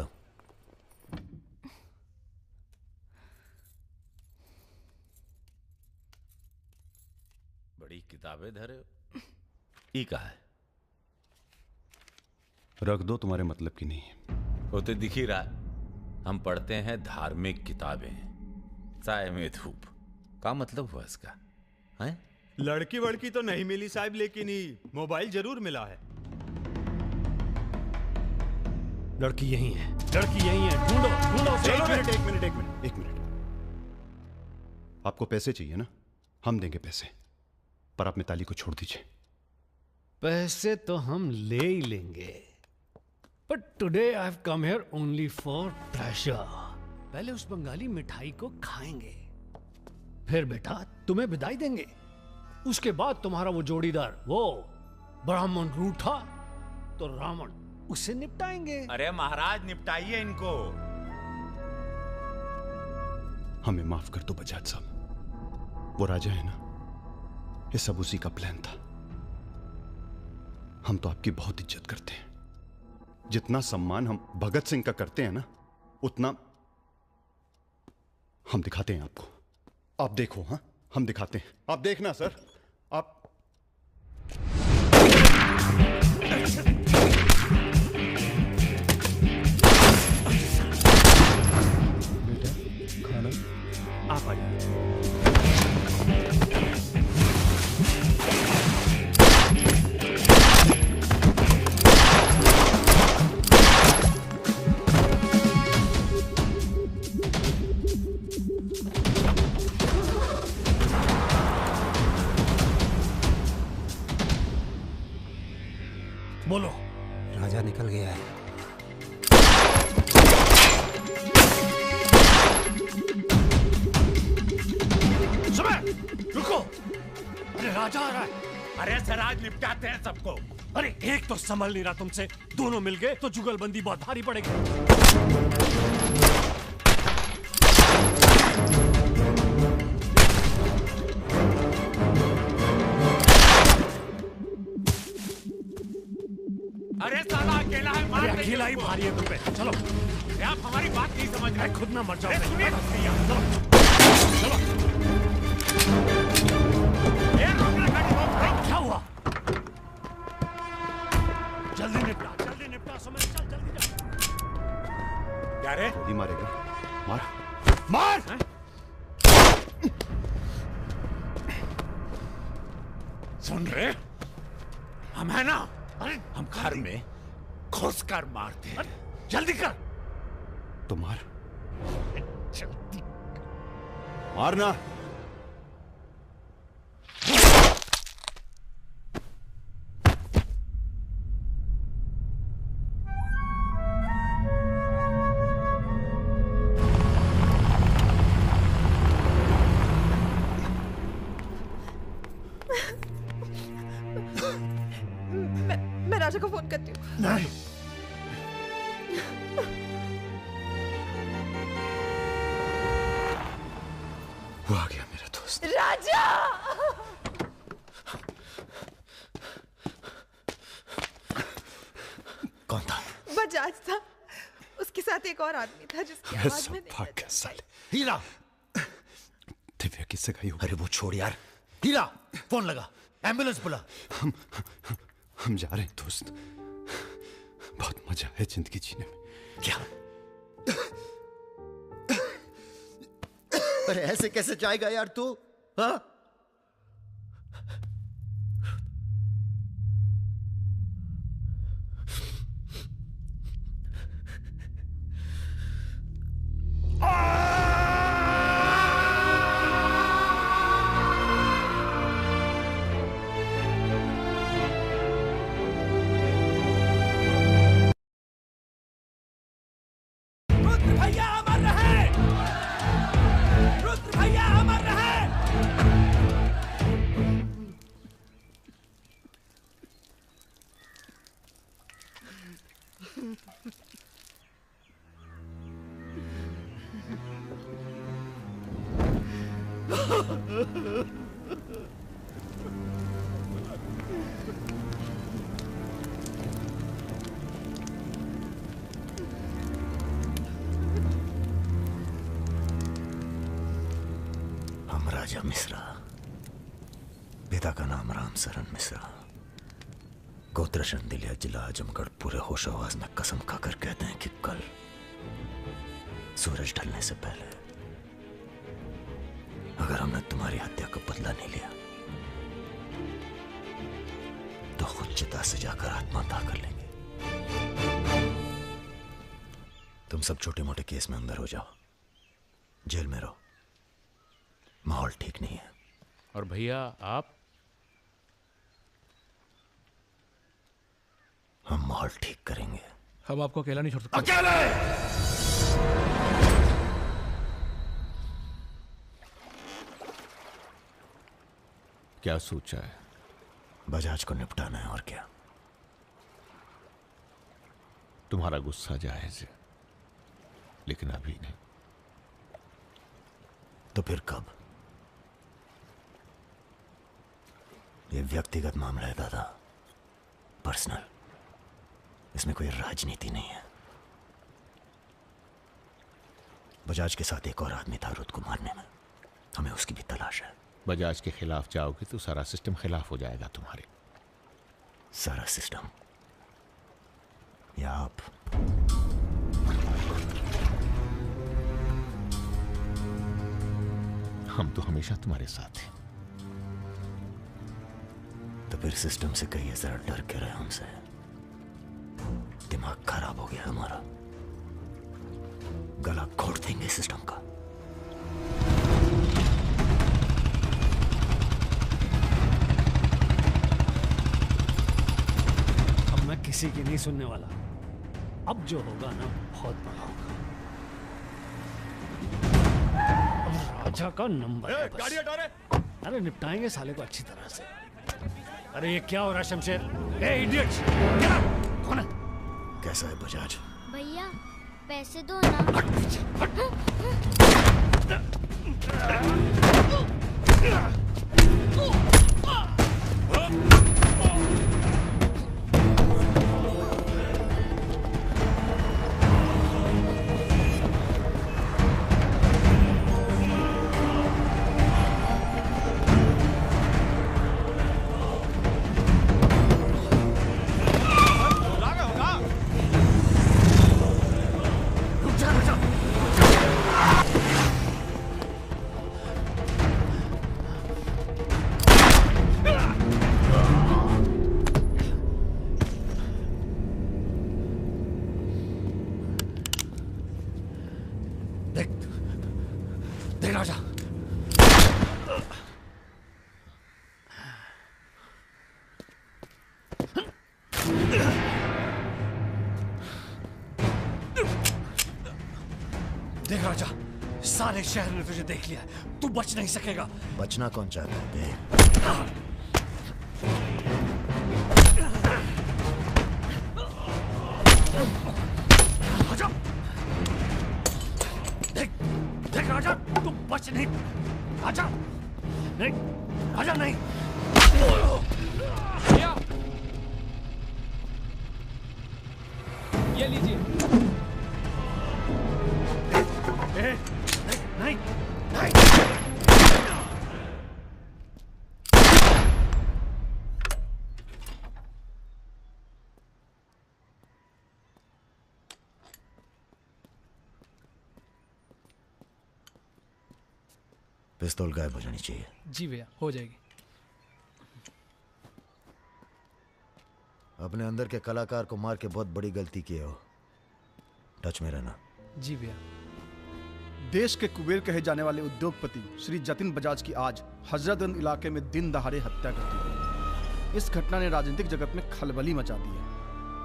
बड़ी किताबें धरे हो। ई का है? रख दो, तुम्हारे मतलब की नहीं है। वो तो दिख ही रहा है। हम पढ़ते हैं धार्मिक किताबें, साय में धूप। का मतलब हुआ इसका? हैं? लड़की वड़की तो नहीं मिली साहब, लेकिन ही मोबाइल जरूर मिला है। लड़की यही है, लड़की यही है। ढूंढो ढूंढो। एक मिनट। आपको पैसे चाहिए ना? हम देंगे पैसे, पर आप मिताली को छोड़ दीजिए। पैसे तो हम ले ही लेंगे, but today I have come here only for pleasure. पहले उस बंगाली मिठाई को खाएंगे, फिर बेटा तुम्हें विदाई देंगे। उसके बाद तुम्हारा वो जोड़ीदार, वो ब्राह्मण रूठा तो रावण, उसे निपटाएंगे। अरे महाराज, निपटाइए इनको। हमें माफ कर दो बजाज साहब, वो राजा है ना, ये सब उसी का प्लान था। हम तो आपकी बहुत इज्जत करते हैं, जितना सम्मान हम भगत सिंह का करते हैं ना, उतना हम दिखाते हैं आपको। आप देखो, हाँ हम दिखाते हैं, आप देखना सर। आप बेटा खाना आप आइए। बोलो। राजा निकल गया है। सुबह रुको, अरे राजा आ रहा है। अरे सर आज निपटाते हैं सबको। अरे एक तो संभल नहीं रहा तुमसे, दोनों मिल गए तो जुगलबंदी बहुत भारी पड़ेगी। अरे साला अकेला है, मार अरे अकेला ही भारी है तुम पे। चलो अरे आप हमारी बात नहीं समझ रहे। खुद ना मर जाओ। अरे सुनिए। चलो क्या हुआ? जल्दी निपटा समय। चल जल्दी जा। क्या रे? गोली मारेगा? मार मार। सुन रहे, हम है ना, हम घर में घुस कर मारते हैं। जल्दी कर। तो मार, जल्दी मारना। मैं राजा को फोन करती हूँ। नहीं, वो आ गया मेरा दोस्त। राजा! कौन था? बजाज था, उसके साथ एक और आदमी था जिसकी आवाज में नहीं भाग साले। हीरा, दिव्या किससे गई हो? अरे वो छोड़ यार। हीरा, फोन लगा, एम्बुलेंस बुला। हम जा रहे हैं दोस्त, बहुत मजा है जिंदगी जीने में। क्या? अरे ऐसे कैसे जाएगा यार तू? हाँ? हम राजा मिश्रा, पिता का नाम राम सरन मिश्रा, गोत्र शंदिलिया, जिला आजमगढ़, पूरे होश आवाज में कसम खाकर कहते हैं कि कल सूरज ढलने से पहले अगर हमने तुम्हारी हत्या का बदला नहीं लिया तो खुद चिता से जाकर आत्महत्या कर लेंगे। तुम सब छोटे मोटे केस में अंदर हो जाओ, जेल में रहो, माहौल ठीक नहीं है। और भैया आप? हम माहौल ठीक करेंगे। हम आपको अकेला नहीं छोड़ सकते। अकेले! क्या सोचा है? बजाज को निपटाना है और क्या। तुम्हारा गुस्सा जायज है, लेकिन अभी नहीं। तो फिर कब? ये व्यक्तिगत मामला है दादा, पर्सनल। इसमें कोई राजनीति नहीं है। बजाज के साथ एक और आदमी था रुत को मारने में, हमें उसकी भी तलाश है। बजाज के खिलाफ जाओगे तो सारा सिस्टम खिलाफ हो जाएगा तुम्हारे। सारा सिस्टम या आप? हम तो हमेशा तुम्हारे साथ हैं। तो फिर सिस्टम से कहिए जरा डर के रहे हमसे। दिमाग खराब हो गया हमारा, गला घोट देंगे सिस्टम का। अब मैं किसी की नहीं सुनने वाला। अब जो होगा ना बहुत बड़ा होगा। अब राजा का नंबर है बस। गाड़ी हटा रे। अरे निपटाएंगे साले को अच्छी तरह से। अरे ये क्या हो रहा है शमशेर? ए इडियट्स! क्या? कौन है? कैसा है बजाज? भैया पैसे दो ना। देख राजा, देख राजा, सारे शहर ने तुझे देख लिया, तू बच नहीं सकेगा। बचना कौन चाहता है बे? आजा, देख देख राजा, तू बच नहीं। आजा नहीं, आजा नहीं। ये लीजिए। नहीं नहीं। पिस्तौल गायब हो जानी चाहिए। जी भैया, हो जाएगी। अपने अंदर के कलाकार को मार के बहुत बड़ी गलती की हो, टच में रहना। जी भैया। देश के कुबेर कहे जाने वाले उद्योगपति श्री जतिन बजाज की आज हजरतगंज इलाके में दिन दहाड़े हत्या कर दी गई। इस घटना ने राजनीतिक जगत में खलबली मचा दी है।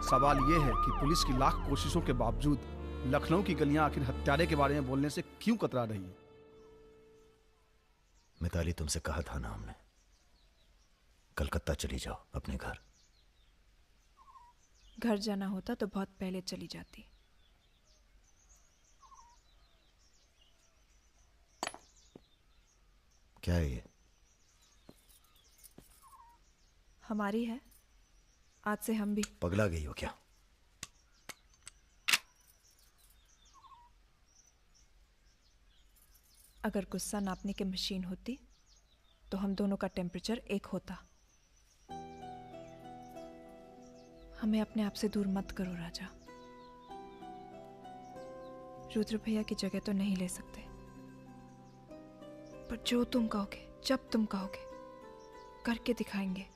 सवाल यह है कि पुलिस की लाख कोशिशों के बावजूद लखनऊ की गलियां आखिर हत्यारे के बारे में बोलने से क्यों कतरा रही है? मिताली, तुमसे कहा था ना हमने, कलकत्ता चली जाओ अपने घर। घर जाना होता तो बहुत पहले चली जाती। क्या है ये? हमारी है, आज से हम भी। पगला गई हो क्या? अगर गुस्सा नापने की मशीन होती तो हम दोनों का टेम्परेचर एक होता। हमें अपने आप से दूर मत करो राजा। रुद्र भैया की जगह तो नहीं ले सकते, पर जो तुम कहोगे, जब तुम कहोगे, करके दिखाएंगे।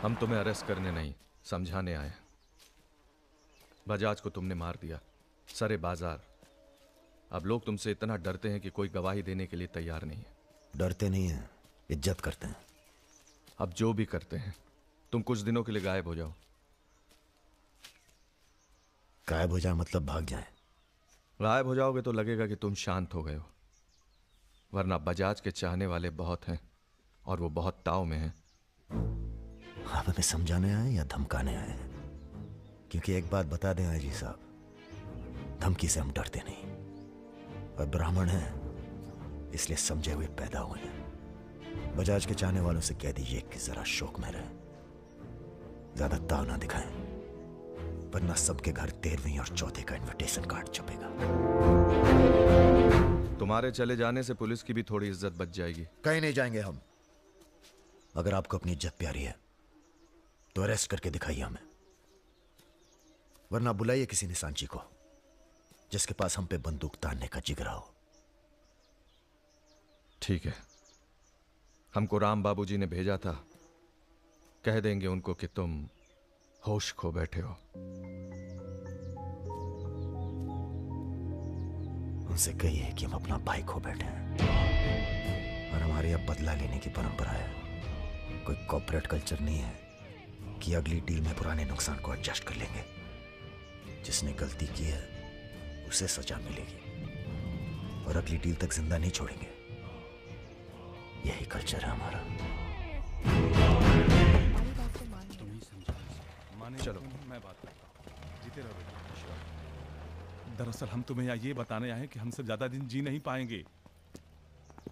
हम तुम्हें अरेस्ट करने नहीं, समझाने आए। बजाज को तुमने मार दिया, सरे बाजार। अब लोग तुमसे इतना डरते हैं कि कोई गवाही देने के लिए तैयार नहीं है। डरते नहीं हैं, इज्जत करते हैं। अब जो भी करते हैं, तुम कुछ दिनों के लिए गायब हो जाओ। गायब हो जाए मतलब भाग जाए? गायब हो जाओगे तो लगेगा कि तुम शांत हो गए हो, वरना बजाज के चाहने वाले बहुत हैं और वो बहुत ताव में हैं। आप हमें समझाने आए या धमकाने आए हैं? क्योंकि एक बात बता दें आईजी साहब, धमकी से हम डरते नहीं, और ब्राह्मण हैं इसलिए समझे हुए पैदा हुए हैं। बजाज के चाहने वालों से कह दीजिए कि जरा शौक में रहे, ज्यादा ताव ना दिखाएं, वरना सबके घर 13वीं और 4थे का इनविटेशन कार्ड छपेगा। तुम्हारे चले जाने से पुलिस की भी थोड़ी इज्जत बच जाएगी। कहीं नहीं जाएंगे हम। अगर आपको अपनी इज्जत प्यारी है तो अरेस्ट करके दिखाइए हमें, वरना बुलाइए किसी निशानची को जिसके पास हम पे बंदूक तानने का जिगरा हो। ठीक है, हमको राम बाबूजी ने भेजा था, कह देंगे उनको कि तुम होश खो बैठे हो। उनसे कहिए कि हम अपना भाई खो बैठे हैं और हमारे अब बदला लेने की परंपरा है। कोई कॉर्पोरेट कल्चर नहीं है कि अगली डील में पुराने नुकसान को एडजस्ट कर लेंगे। जिसने गलती की है उसे सजा मिलेगी और अगली डील तक जिंदा नहीं छोड़ेंगे। यही कल्चर है हमारा। चलो मैं बात करता हूँ, जीते रहो बेटा। दरअसल हम तुम्हें ये बताने आए हैं कि हमसे ज्यादा दिन जी नहीं पाएंगे।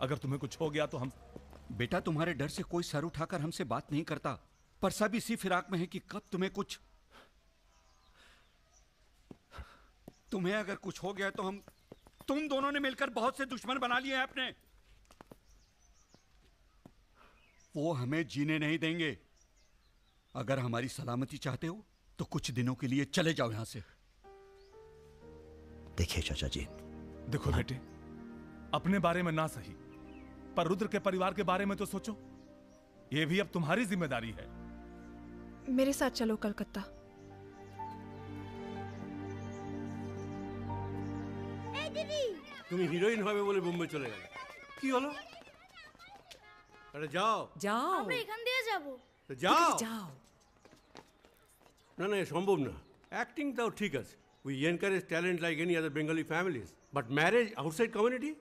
अगर तुम्हें कुछ हो गया तो हम। बेटा तुम्हारे डर से कोई सर उठाकर हमसे बात नहीं करता, पर सब इसी फिराक में है कि कब तुम्हें कुछ। तुम्हें अगर कुछ हो गया तो तुम दोनों ने मिलकर बहुत से दुश्मन बना लिए हैं अपने। वो हमें जीने नहीं देंगे। अगर हमारी सलामती चाहते हो तो कुछ दिनों के लिए चले जाओ यहां से। देखिए चाचा जी, देखो बेटे, अपने बारे में ना सही पर रुद्र के परिवार के बारे में तो सोचो। ये भी अब तुम्हारी जिम्मेदारी है। मेरे साथ चलो कलकत्ता। तुम हीरोइन হবে বলে বোম্বে চলে গেলে কি হলো? আরে যাও যাও, আমরা এখান দিয়ে যাব। তো যাও যাও। না না, সম্ভব না। অ্যাক্টিং তাও ঠিক আছে, we encourage talent like any other Bengali families, but marriage outside community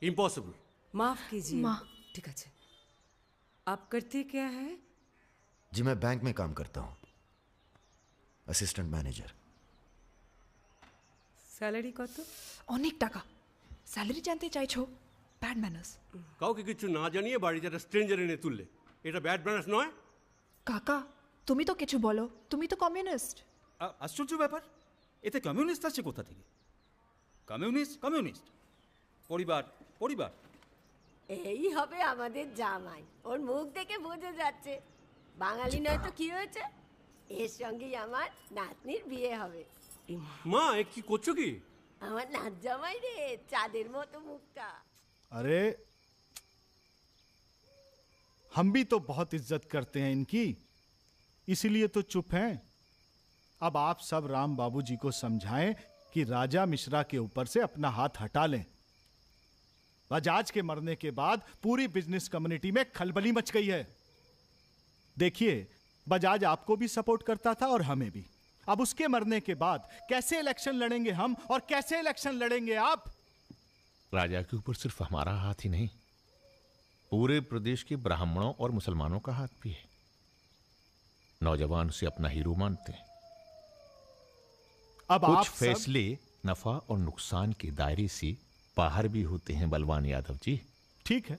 impossible. माफ कीजिए। ठीक है, आप करते क्या है? जी मैं बैंक में काम करता हूँ, असिस्टेंट मैनेजर। স্যালারি কত? অনেক টাকা। স্যালারি জানতে চাইছো? Bad manners. কাউকে কিছু না জানিয়ে বাড়িতে একটা স্ট্রেঞ্জার এনে তুললে এটা ব্যাড ম্যানার্স নয়? কাকা তুমি তো কিছু বলো, তুমি তো কমিউনিস্ট। আশ্চর্য ব্যাপার, এতে কমিউনিস্ট আছে কোথা থেকে? কমিউনিস্ট কমিউনিস্ট, পরিবার পরিবার। এই হবে আমাদের জামাই, ওর মুখ দেখে বোঝা যাচ্ছে বাঙালি নয় তো কি হয়েছে। এর সঙ্গেই আমার নাতনির বিয়ে হবে। মা এ কি করছো কি? আমার নাত জামাই রে, চাঁদের মতো মুখটা। अरे हम भी तो बहुत इज्जत करते हैं इनकी, इसीलिए तो चुप हैं। अब आप सब राम बाबूजी को समझाएं कि राजा मिश्रा के ऊपर से अपना हाथ हटा लें। बजाज के मरने के बाद पूरी बिजनेस कम्युनिटी में खलबली मच गई है। देखिए, बजाज आपको भी सपोर्ट करता था और हमें भी। अब उसके मरने के बाद कैसे इलेक्शन लड़ेंगे हम और कैसे इलेक्शन लड़ेंगे आप? राजा के ऊपर सिर्फ हमारा हाथ ही नहीं, पूरे प्रदेश के ब्राह्मणों और मुसलमानों का हाथ भी है। नौजवान उसे अपना हीरो मानते हैं। अब कुछ आप फैसले नफा और नुकसान के दायरे से बाहर भी होते हैं बलवान यादव जी। ठीक है,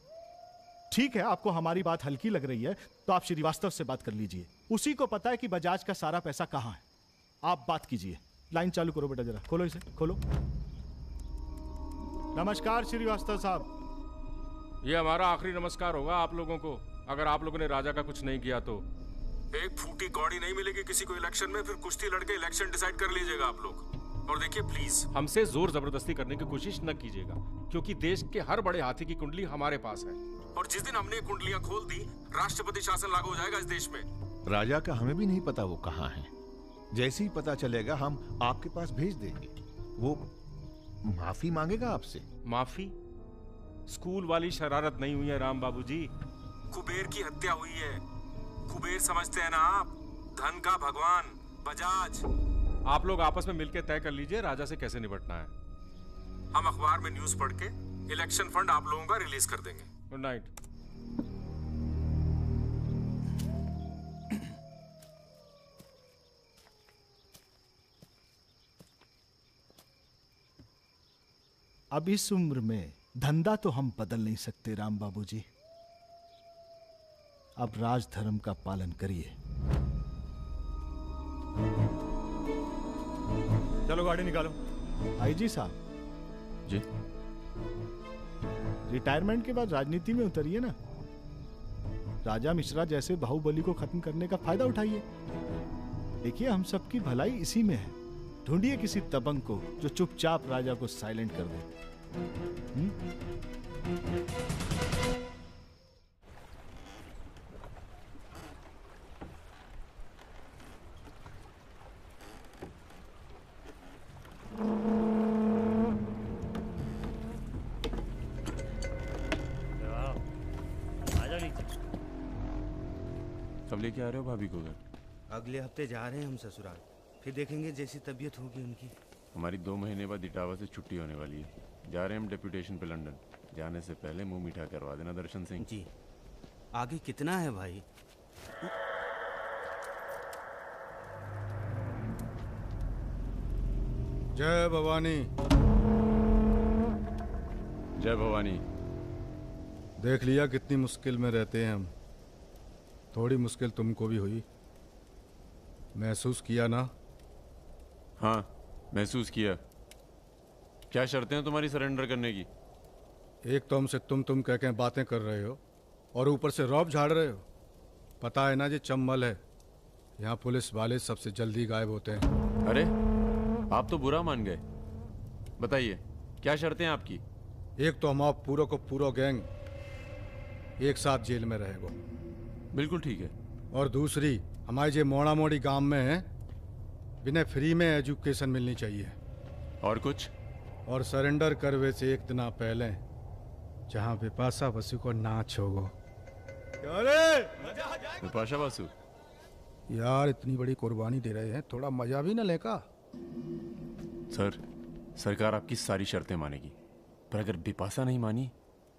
ठीक है, आपको हमारी बात हल्की लग रही है तो आप श्रीवास्तव से बात कर लीजिए। उसी को पता है कि बजाज का सारा पैसा कहां है। आप बात कीजिए। लाइन चालू करो बेटा, जरा खोलो इसे, खोलो। नमस्कार श्रीवास्तव साहब। ये हमारा आखिरी नमस्कार होगा आप लोगों को, अगर आप लोगों ने राजा का कुछ नहीं किया तो। एक फूटी कौड़ी नहीं मिलेगी किसी को इलेक्शन में, फिर कुश्ती लड़के इलेक्शन डिसाइड कर लीजिएगा आप लोग। और देखिए प्लीज हमसे जोर जबरदस्ती करने की कोशिश न कीजिएगा, क्योंकि देश के हर बड़े हाथी की कुंडली हमारे पास है, और जिस दिन हमने कुंडलियां खोल दी राष्ट्रपति शासन लागू हो जाएगा इस देश में। राजा का हमें भी नहीं पता वो कहाँ है। जैसे ही पता चलेगा हम आपके पास भेज देंगे। वो माफी मांगेगा आपसे। माफी? स्कूल वाली शरारत नहीं हुई है राम बाबूजी, कुबेर की हत्या हुई है। कुबेर समझते हैं ना आप, धन का भगवान बजाज। आप लोग आपस में मिलकर तय कर लीजिए राजा से कैसे निपटना है। हम अखबार में न्यूज पढ़ के इलेक्शन फंड आप लोगों का रिलीज कर देंगे। Good night. अब इस उम्र में धंधा तो हम बदल नहीं सकते राम बाबूजी। अब राज धर्म का पालन करिए। चलो गाड़ी निकालो। आईजी साहब जी, रिटायरमेंट के बाद राजनीति में उतरिए ना। राजा मिश्रा जैसे बाहुबली को खत्म करने का फायदा उठाइए। देखिए हम सबकी भलाई इसी में है। ढूंढिए किसी दबंग को जो चुपचाप राजा को साइलेंट कर दे। कब लेके आ रहे हो भाभी को घर? अगले हफ्ते जा रहे हैं हम ससुराल, फिर देखेंगे जैसी तबीयत होगी उनकी। हमारी 2 महीने बाद इटावा से छुट्टी होने वाली है। जा रहे हैं हम डेप्यूटेशन पे लंदन। जाने से पहले मुंह मीठा करवा देना दर्शन सिंह जी। आगे कितना है भाई? जय भवानी। जय भवानी। देख लिया कितनी मुश्किल में रहते हैं हम। थोड़ी मुश्किल तुमको भी हुई, महसूस किया ना? हाँ महसूस किया। क्या शर्तें हैं तुम्हारी सरेंडर करने की? एक तो हमसे तुम कह के बातें कर रहे हो और ऊपर से रौब झाड़ रहे हो। पता है ना ये चम्बल है, यहाँ पुलिस वाले सबसे जल्दी गायब होते हैं। अरे आप तो बुरा मान गए। बताइए क्या शर्तें हैं आपकी? एक तो हम आप पूरा को पूरा गैंग एक साथ जेल में रहेगा। बिल्कुल ठीक है। और दूसरी, हमारे जो मोड़ा मोड़ी गांव में है, बिना फ्री में एजुकेशन मिलनी चाहिए। और कुछ? और सरेंडर करवे से एक दिन पहले जहाँ बिपाशा बसु को नाच होगा। बिपाशा बसु यार इतनी बड़ी कुर्बानी दे रहे हैं, थोड़ा मजा भी न लेगा? सर सरकार आपकी सारी शर्तें मानेगी, पर अगर बिपाशा नहीं मानी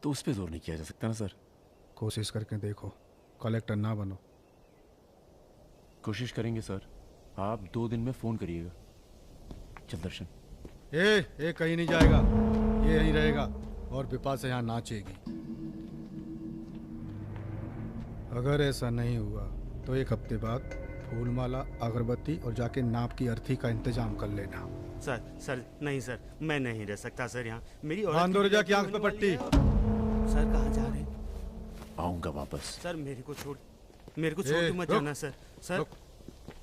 तो उस पर जोर नहीं किया जा सकता ना सर। कोशिश करके देखो, कलेक्टर ना बनो। कोशिश करेंगे सर। आप 2 दिन में फोन करिएगा। चल दर्शन। ए कहीं नहीं जाएगा, ये यहीं रहेगा और बिपाशा यहाँ नाचेगी। अगर ऐसा नहीं हुआ तो 1 हफ्ते बाद फूलमाला, अगरबत्ती और जाके नाप की अर्थी का इंतजाम कर लेना। सर नहीं सर, मैं नहीं रह सकता सर यहाँ। मेरी बांदोरजा की आंख पे पट्टी। सर कहाँ जा रहे हैं? आऊंगा वापस। सर मेरे को छोड़ के मत जाना सर। सर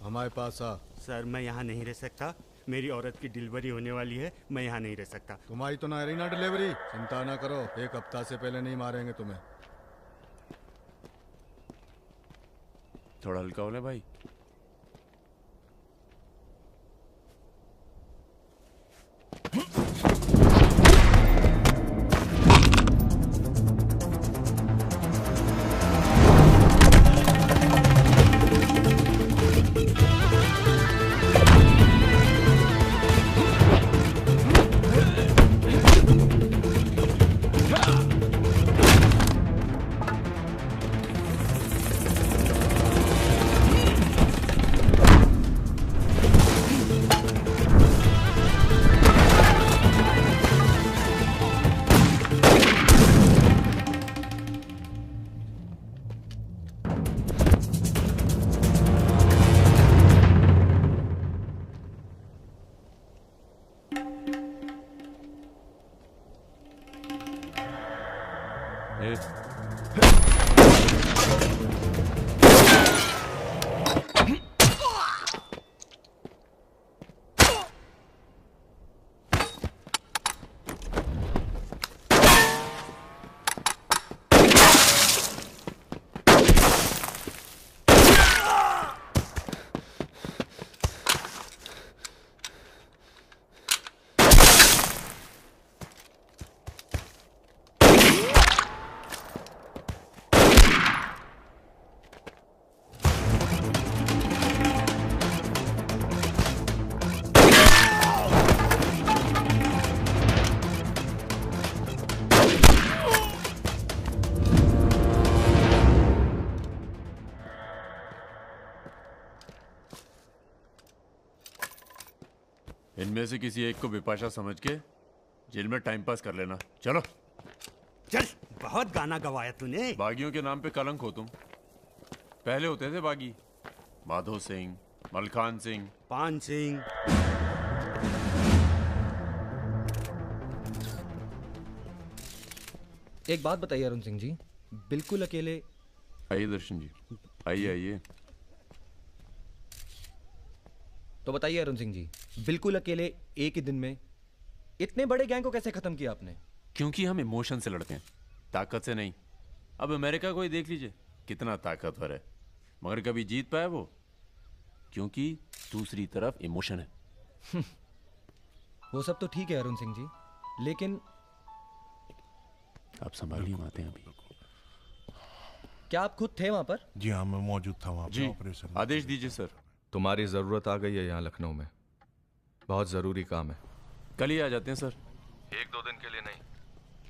हमारे पास आ। सर मैं यहाँ नहीं रह सकता, मेरी औरत की डिलीवरी होने वाली है, मैं यहाँ नहीं रह सकता। तुम्हारी तो ना रही ना डिलीवरी, चिंता ना करो, 1 हफ्ता से पहले नहीं मारेंगे तुम्हें। थोड़ा हल्का हो ले भाई। इनमें से किसी एक को बिपाशा समझ के जेल में टाइम पास कर लेना। चलो चल, बहुत गाना गवाया तूने। बागियों के नाम पे कलंक हो तुम। पहले होते थे बागी, माधो सिंह, मलखान सिंह, पान सिंह। एक बात बताइए अरुण सिंह जी, बिल्कुल अकेले। आइए दर्शन जी, आइए आइए। तो बताइए अरुण सिंह जी, बिल्कुल अकेले एक ही दिन में इतने बड़े गैंग को कैसे खत्म किया आपने? क्योंकि हम इमोशन से लड़ते हैं, ताकत से नहीं। अब अमेरिका को ही देख लीजिए, कितना ताकतवर है, मगर कभी जीत पाया वो? क्योंकि दूसरी तरफ इमोशन है। वो सब तो ठीक है अरुण सिंह जी, लेकिन आप संभालिए, आते हैं अभी। क्या आप खुद थे वहां पर? जी हाँ, मैं मौजूद था वहां जी, पर ऑपरेशन। आदेश दीजिए सर। तुम्हारी जरूरत आ गई है यहाँ लखनऊ में, बहुत जरूरी काम है। कल ही आ जाते हैं सर। 1-2 दिन के लिए नहीं,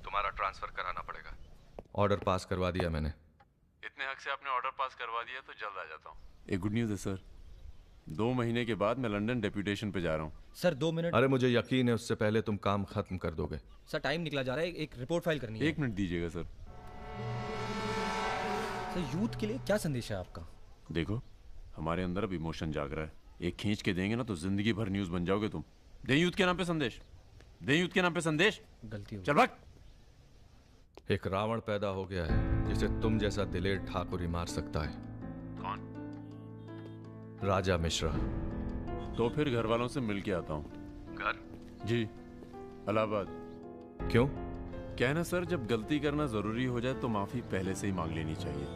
तुम्हारा ट्रांसफर कराना पड़ेगा। ऑर्डर पास करवा दिया मैंने। इतने हक से आपने ऑर्डर पास करवा दिया तो जल्द आ जाता हूँ। एक गुड न्यूज़ है सर, 2 महीने के बाद मैं लंदन डेप्यूटेशन पे जा रहा हूँ। Sir 2 minute. अरे मुझे यकीन है उससे पहले तुम काम खत्म कर दोगे। सर टाइम निकला जा रहा है, एक रिपोर्ट फाइल करनी है। 1 मिनट दीजिएगा सर। सर यूथ के लिए क्या संदेश है आपका? देखो, हमारे अंदर अब इमोशन जाग रहा है। एक खींच के देंगे ना तो जिंदगी भर न्यूज़ बन जाओगे तुम। दें यूथ के नाम पे संदेश, दें यूथ के नाम पे संदेश। गलती हो चल भाग। एक रावण पैदा हो गया है जिसे तुम जैसा दिलेर ठाकुर ही मार सकता है। कौन? राजा मिश्रा। तो फिर घर वालों से मिल के आता हूँ। घर? जी, इलाहाबाद। क्यों? कहना सर, जब गलती करना जरूरी हो जाए तो माफी पहले से ही मांग लेनी चाहिए।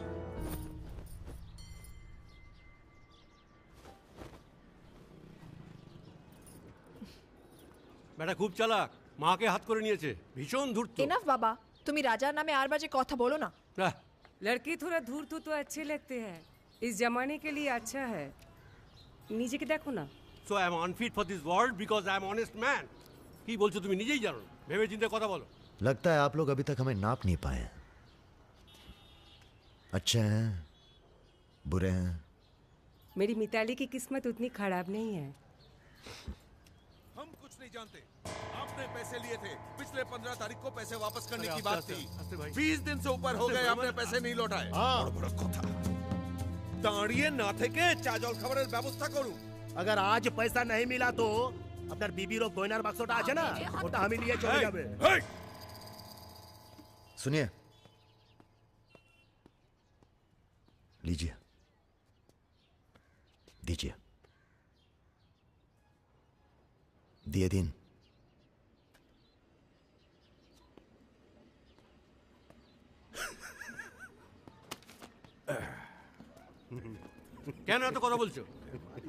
বেটা খুব চালাক, মাকে হাত করে নিয়েছে, ভীষণ ধূর্ত। এনাফ বাবা, তুমি রাজার নামে আর বাজে কথা বলো না। लड़के थोड़ा धूर्त हो तो अच्छे लगते हैं, इस जमाने के लिए अच्छा है। নিজেকে দেখো না। So I am unfit for this world because I am honest man. কি বলছো তুমি নিজেই জানো না, ভেবে চিন্তে কথা বলো। लगता है आप लोग अभी तक हमें नाप नहीं पाए हैं। अच्छे हैं, बुरे हैं। मेरी मिताली की किस्मत उतनी खराब नहीं है। हम कुछ नहीं जानते। आपने पैसे लिए थे, पिछले 15 तारीख को पैसे वापस करने की बात थी। 20 दिन से ऊपर हो गए, आपने पैसे नहीं लौटाए। বড় কথা দাঁড়িয়ে না থেকে চা জল খাবারের ব্যবস্থা করুন। अगर आज पैसा नहीं मिला तो আপনার বিবির গয়নার বাক্সটা আছে না, ওটা আমি নিয়ে চলে যাবে। सुनिए, लीजिए, दीजिए। दिए दिन। কেন এত কথা বলছো?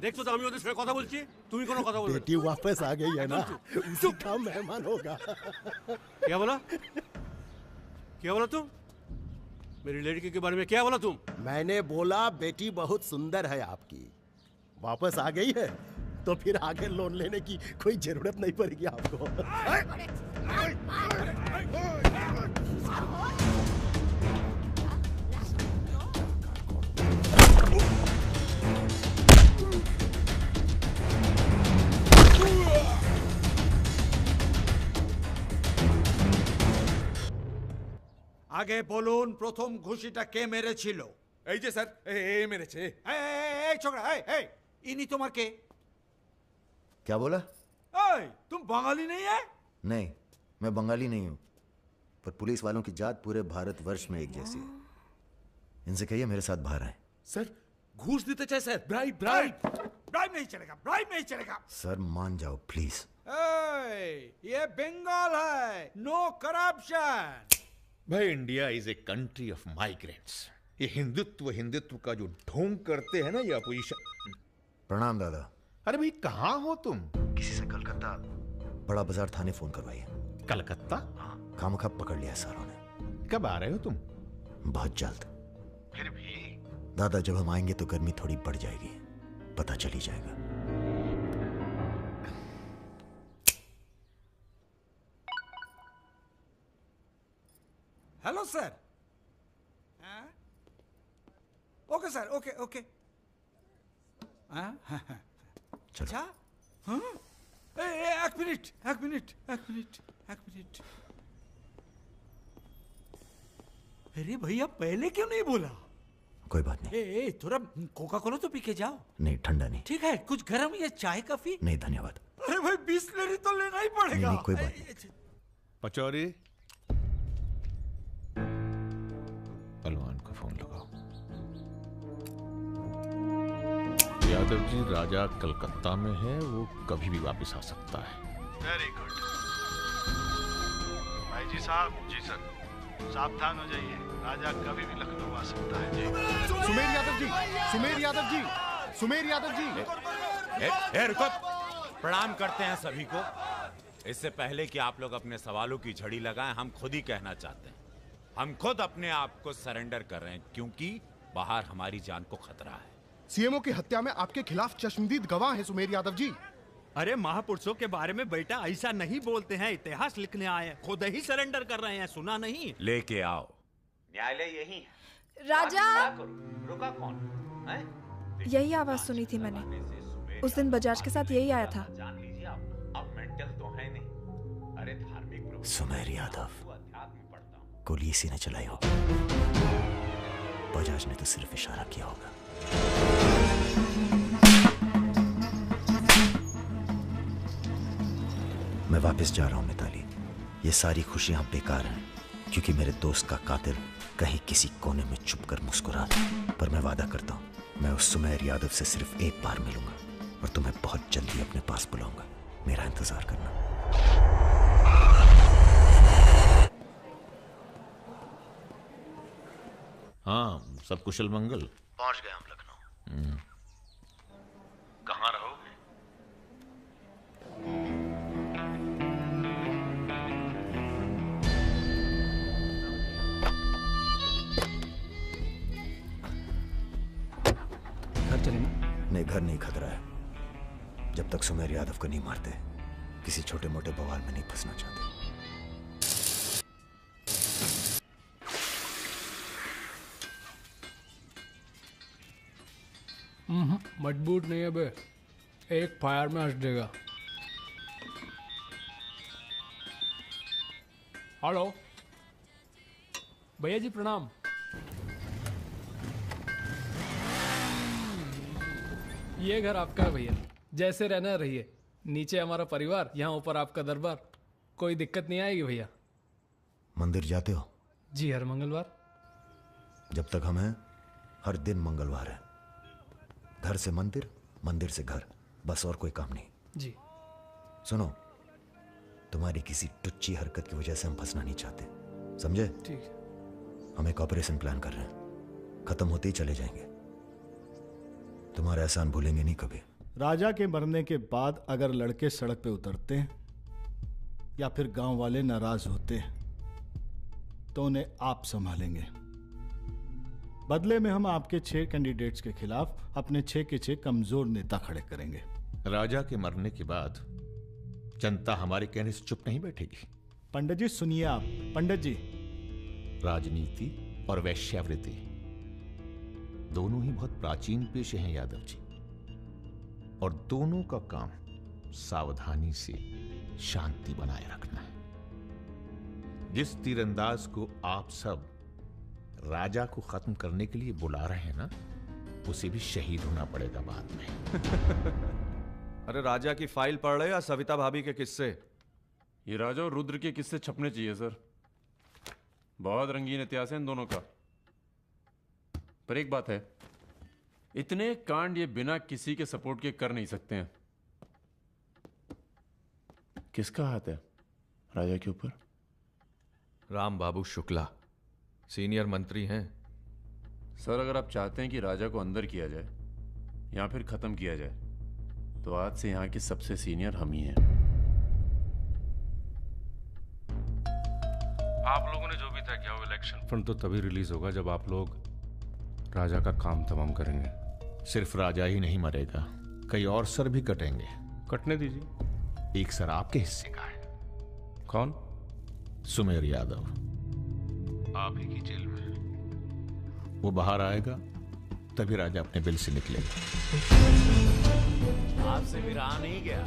দেখছো তো আমি ওদের সঙ্গে কথা বলছি, তুমি কোনো কথা বলবে? बेटी वापस आ गई है ना, उसी का मेहमान होगा। क्या बोला? क्या बोला तुम? मेरी लड़की के बारे में क्या बोला तुम? मैंने बोला बेटी बहुत सुंदर है आपकी, वापस आ गई है तो फिर आगे लोन लेने की कोई जरूरत नहीं पड़ेगी आपको। আগে বলুন প্রথম ঘুষিটা কে মেরেছিল? এই যে স্যার, এই মেরেছে। এই ছোকরা, এই ইনি তোমার কে? क्या बोला? तुम बंगाली नहीं है? नहीं, मैं बंगाली नहीं हूं, पर पुलिस वालों की जात पूरे भारतवर्ष में एक जैसी है। इनसे कहिए मेरे साथ बाहर आए। सर घूस देते चाहे सर, ब्राइब ब्राइब। ब्राइब नहीं चलेगा, ब्राइब नहीं चलेगा। सर मान जाओ प्लीज। ये बंगाल है, नो करप्शन। भाई India is a country of migrants. ये हिंदुत्व हिंदुत्व का जो ढोंग करते हैं ना ये अपोजिशन। प्रणाम दादा। अरे भाई कहाँ हो तुम? किसी से कलकत्ता बड़ा बाजार थाने फोन करवाइए। कलकत्ता? खामखा पकड़ लिया सारों ने। कब आ रहे हो तुम? बहुत जल्द। फिर भी दादा जब हम आएंगे तो गर्मी थोड़ी बढ़ जाएगी, पता चल ही जाएगा। Hello sir. Okay sir, okay okay. अच्छा, हाँ? एक मिनट। अरे भैया पहले क्यों नहीं बोला? कोई बात नहीं। थोड़ा कोका कोला तो पी के जाओ। नहीं, ठंडा नहीं। ठीक है, कुछ गर्म या चाय कॉफी? नहीं धन्यवाद। अरे भाई बिस्लरी तो लेना ही पड़ेगा। नहीं, कोई बात नहीं। पचौरी, पहलवान को फोन लगाओ। यादव जी, राजा कलकत्ता में है, वो कभी भी वापस आ सकता है। वेरी गुड भाई जी साहब। जी सर, सावधान हो जाइए, राजा कभी भी लखनऊ आ सकता है जी। सुमेर यादव जी, सुमेर यादव जी, सुमेर यादव जी। रुको, प्रणाम करते हैं सभी को। इससे पहले कि आप लोग अपने सवालों की झड़ी लगाएं, हम खुद ही कहना चाहते हैं, हम खुद अपने आप को सरेंडर कर रहे हैं, क्योंकि बाहर हमारी जान को खतरा है। सीएमओ की हत्या में आपके खिलाफ चश्मदीद गवाह हैं सुमेर यादव जी। अरे महापुरुषों के बारे में बेटा ऐसा नहीं बोलते हैं, इतिहास लिखने आए, खुद ही सरेंडर कर रहे हैं, सुना नहीं? लेके आओ, न्यायालय यही है। राजा, रुका कौन है? यही आवाज सुनी थी मैंने, उस दिन बजाज के साथ यही आया था। जान लीजिए आप, अब मेंटल तो है नहीं। अरे धार्मिक सुमेर यादव, गोली इसी ने चलाई होगी, बजाज ने तो सिर्फ इशारा किया होगा। मैं वापस जा रहा हूं मिताली। ये सारी खुशियां बेकार हैं, क्योंकि मेरे दोस्त का कातिल कहीं किसी कोने में छुपकर मुस्कुरा रहा है। पर मैं वादा करता हूं, मैं उस सुमेर यादव से सिर्फ एक बार मिलूंगा और तुम्हें बहुत जल्दी अपने पास बुलाऊंगा। मेरा इंतजार करना। हाँ, सब कुशल मंगल। पहुंच गए हम लखनऊ। कहाँ रहोगे? घर चले ना? नहीं, घर नहीं खतरा है। जब तक सुमेर यादव को नहीं मारते, किसी छोटे मोटे बवाल में नहीं फंसना चाहते। मजबूत नहीं है बे, एक फायर में हंस देगा। हेलो भैया जी, प्रणाम। ये घर आपका है भैया, जैसे रहना रहिए। नीचे हमारा परिवार, यहाँ ऊपर आपका दरबार। कोई दिक्कत नहीं आएगी भैया। मंदिर जाते हो? जी, हर मंगलवार। जब तक हम हैं, हर दिन मंगलवार है। घर से मंदिर, मंदिर से घर, बस और कोई काम नहीं। जी। सुनो, तुम्हारी किसी टुच्ची हरकत की वजह से हम फंसना नहीं चाहते, समझे? ठीक है। हम एक ऑपरेशन प्लान कर रहे हैं, खत्म होते ही चले जाएंगे। तुम्हारा एहसान भूलेंगे नहीं कभी। राजा के मरने के बाद अगर लड़के सड़क पे उतरते हैं या फिर गांव वाले नाराज होते हैं, तो उन्हें आप संभालेंगे। बदले में हम आपके 6 कैंडिडेट्स के खिलाफ अपने 6 के 6 कमजोर नेता खड़े करेंगे। राजा के मरने के बाद जनता हमारे कहने से चुप नहीं बैठेगी। पंडित जी सुनिए आप। पंडित जी, राजनीति और वैश्यावृत्ति दोनों ही बहुत प्राचीन पेशे हैं यादव जी, और दोनों का काम सावधानी से शांति बनाए रखना है। जिस तीरंदाज को आप सब राजा को खत्म करने के लिए बुला रहे हैं ना, उसे भी शहीद होना पड़ेगा बाद में। अरे राजा की फाइल पढ़ रहे या सविता भाभी के किस्से? ये राजा और रुद्र के किस्से छपने चाहिए सर। बहुत रंगीन इतिहास है इन दोनों का। पर एक बात है, इतने कांड ये बिना किसी के सपोर्ट के कर नहीं सकते हैं। किसका हाथ है राजा के ऊपर? राम बाबू शुक्ला सीनियर मंत्री हैं। सर, अगर आप चाहते हैं कि राजा को अंदर किया जाए या फिर खत्म किया जाए, तो आज से यहाँ के सबसे सीनियर हम ही हैं। आप लोगों ने जो भी तय किया हो, इलेक्शन फंड तो तभी रिलीज होगा जब आप लोग राजा का काम तमाम करेंगे। सिर्फ राजा ही नहीं मरेगा, कई और सर भी कटेंगे। कटने दीजिए। एक सर आपके हिस्से का है। कौन? सुमेर यादव, आप ही की जेल में। वो बाहर आएगा तभी राजा अपने बिल से निकलेगा। आपसे भी रहा नहीं गया।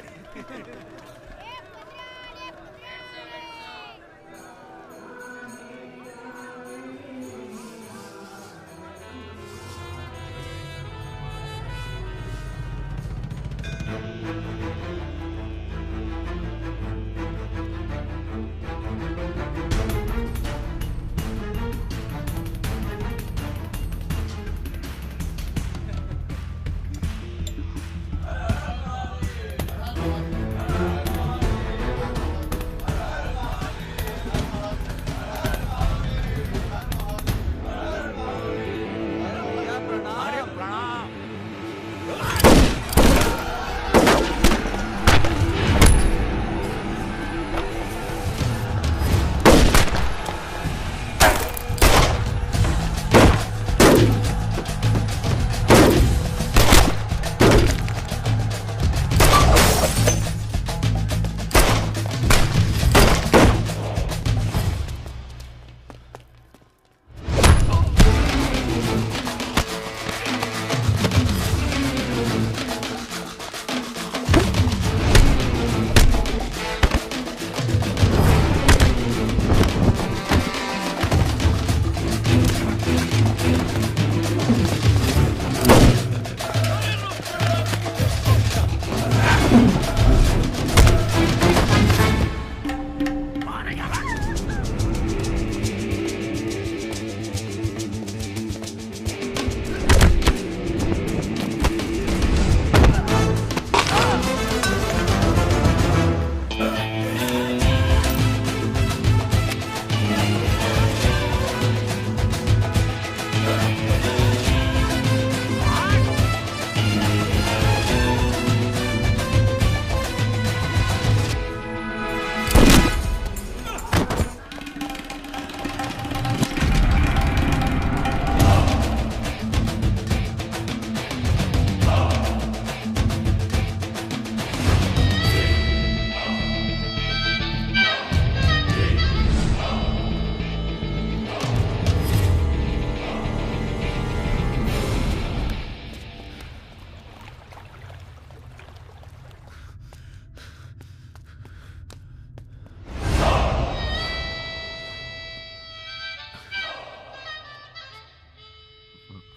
गाड़ी।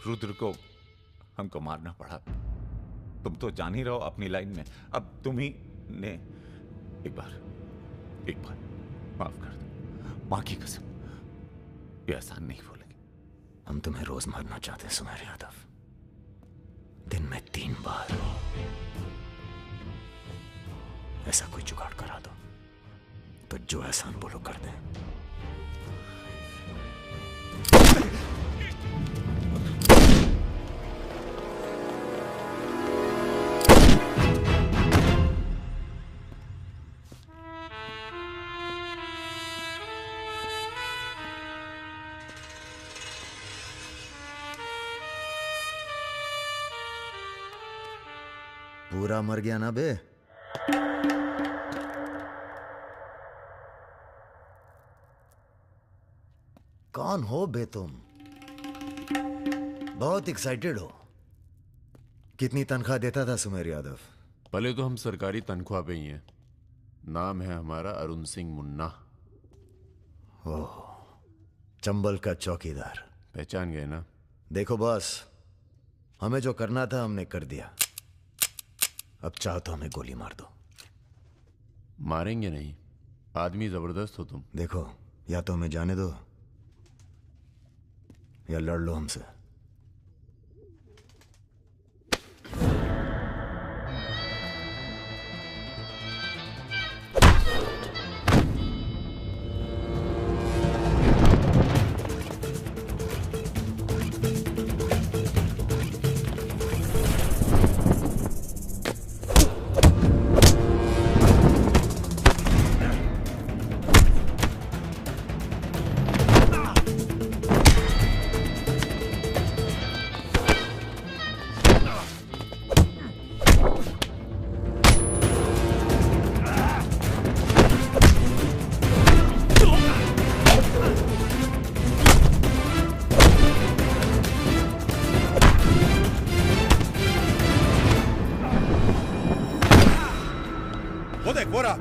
रुद्र को हमको मारना पड़ा। तुम तो जान ही रहो अपनी लाइन में। अब तुम ही ने एक बार माफ कर दो। मां की कसम, ये आसान नहीं भूलेंगे। हम तुम्हें रोज मारना चाहते हैं सुमेर यादव, दिन में 3 बार। ऐसा कोई जुगाड़ करा दो तो जो एहसान बोलो कर दे। पूरा मर गया ना बे? कौन हो बे तुम? बहुत एक्साइटेड हो। कितनी तनख्वाह देता था सुमेर यादव? पहले तो हम सरकारी तनख्वाह पे ही हैं। नाम है हमारा अरुण सिंह मुन्ना। ओह, चंबल का चौकीदार। पहचान गए ना? देखो बॉस, हमें जो करना था हमने कर दिया। अब चाहो तो हमें गोली मार दो। मारेंगे नहीं, आदमी जबरदस्त हो तुम। देखो, या तो हमें जाने दो या लड़ लो हमसे। बोरा।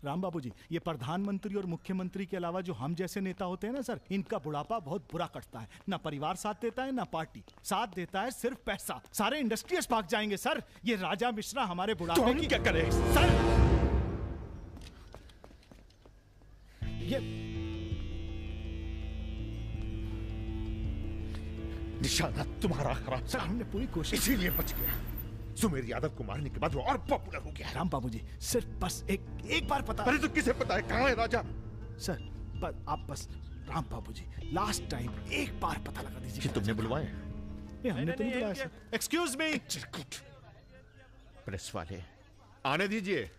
राम बाबू जी, ये प्रधानमंत्री और मुख्यमंत्री के अलावा जो हम जैसे नेता होते हैं ना सर, इनका बुढ़ापा बहुत बुरा कटता है। ना परिवार साथ देता है, ना पार्टी साथ देता है, सिर्फ पैसा। सारे इंडस्ट्रियल्स भाग जाएंगे सर। ये राजा मिश्रा हमारे बुढ़ापे की क्या करे सर? ये निशाना तुम्हारा खराब सर, हमने पूरी कोशिश, इसीलिए बच गया। सुमेर यादव को मारने के बाद वो और पॉपुलर हो गया। राम बाबू जी, सिर्फ बस एक बार पता। अरे तो किसे पता है कहाँ है राजा? सर आप बस राम बाबू जी, लास्ट टाइम एक बार पता लगा दीजिए कि तुमने बुलवाए? हमने तो नहीं बुलाया सर। Excuse me. प्रेस वाले आने दीजिए।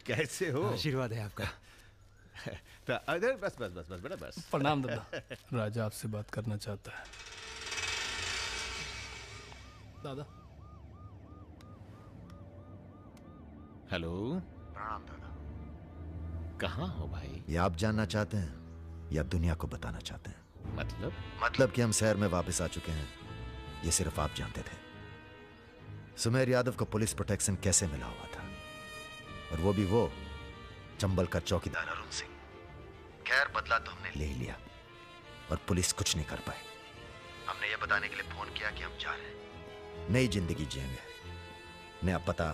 कैसे हो? आशीर्वाद है आपका। अरे बस बस बस बस बेटा बस। प्रणाम दादा। राजा आपसे बात करना चाहता है। दादा। हेलो। प्रणाम दादा। कहाँ हो भाई? ये आप जानना चाहते हैं या दुनिया को बताना चाहते हैं? मतलब कि हम शहर में वापस आ चुके हैं, ये सिर्फ आप जानते थे। सुमेर यादव को पुलिस प्रोटेक्शन कैसे मिला हुआ था, और वो भी वो चंबल का चौकीदार अरुण सिंह। खैर, बदला तो हमने ले ही लिया और पुलिस कुछ नहीं कर पाई। हमने ये बताने के लिए फोन किया कि हम जा रहे हैं, नई जिंदगी जिएंगे, नया पता,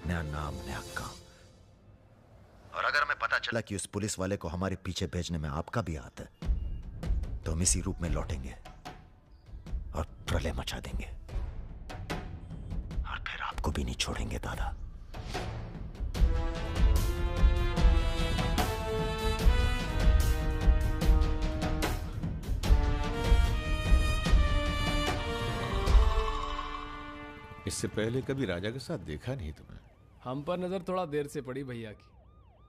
नया नाम, नया काम। और अगर हमें पता चला कि उस पुलिस वाले को हमारे पीछे भेजने में आपका भी हाथ है, तो हम इसी रूप में लौटेंगे और प्रलय मचा देंगे, और फिर आपको भी नहीं छोड़ेंगे दादा। इससे पहले कभी राजा के साथ देखा नहीं तुम्हें? हम पर नजर थोड़ा देर से पड़ी भैया की।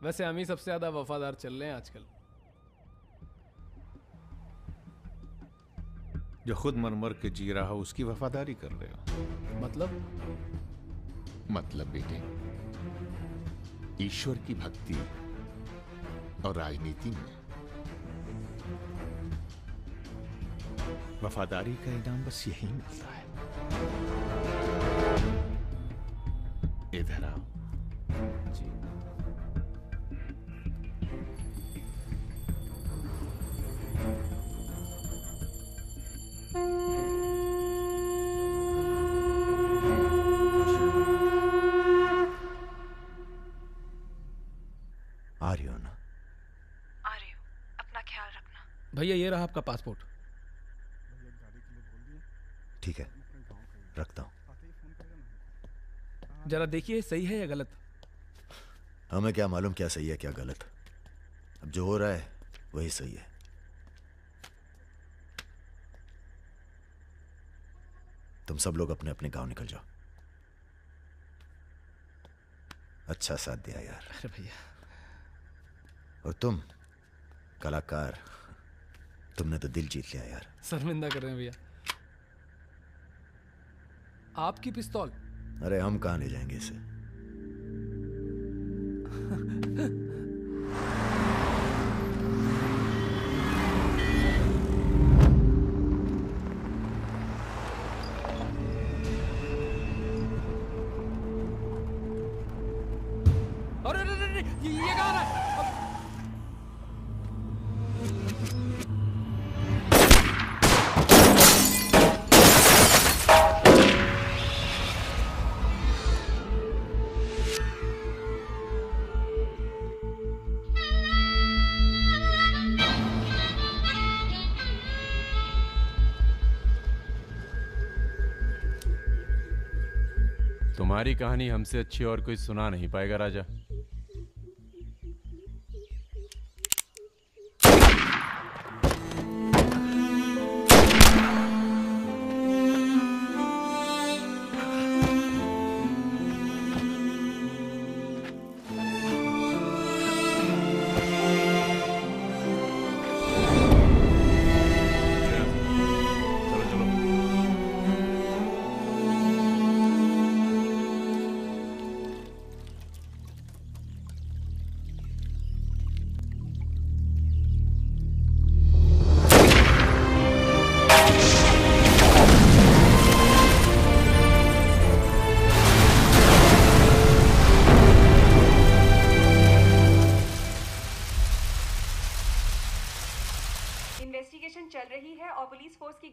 वैसे हम ही सबसे ज्यादा वफादार चल रहे हैं आजकल। जो खुद मर मर के जी रहा हो उसकी वफादारी कर रहे हो। मतलब बेटे, ईश्वर की भक्ति और राजनीति में वफादारी का इनाम बस यही मिलता है। इधर आओ। जी। आ रही हो ना? आ रही हूँ, अपना ख्याल रखना। भैया ये रहा आपका पासपोर्ट। ठीक है, रखता हूँ। जरा देखिए सही है या गलत। हमें क्या मालूम क्या सही है क्या गलत। अब जो हो रहा है वही सही है। तुम सब लोग अपने अपने गांव निकल जाओ। अच्छा साथ दिया यार। अरे भैया। और तुम कलाकार, तुमने तो दिल जीत लिया यार। शर्मिंदा कर रहे हैं भैया। आपकी पिस्तौल। अरे हम कहां ले जाएंगे इसे? अरे ये कहाँ है? तुम्हारी कहानी हमसे अच्छी और कोई सुना नहीं पाएगा राजा।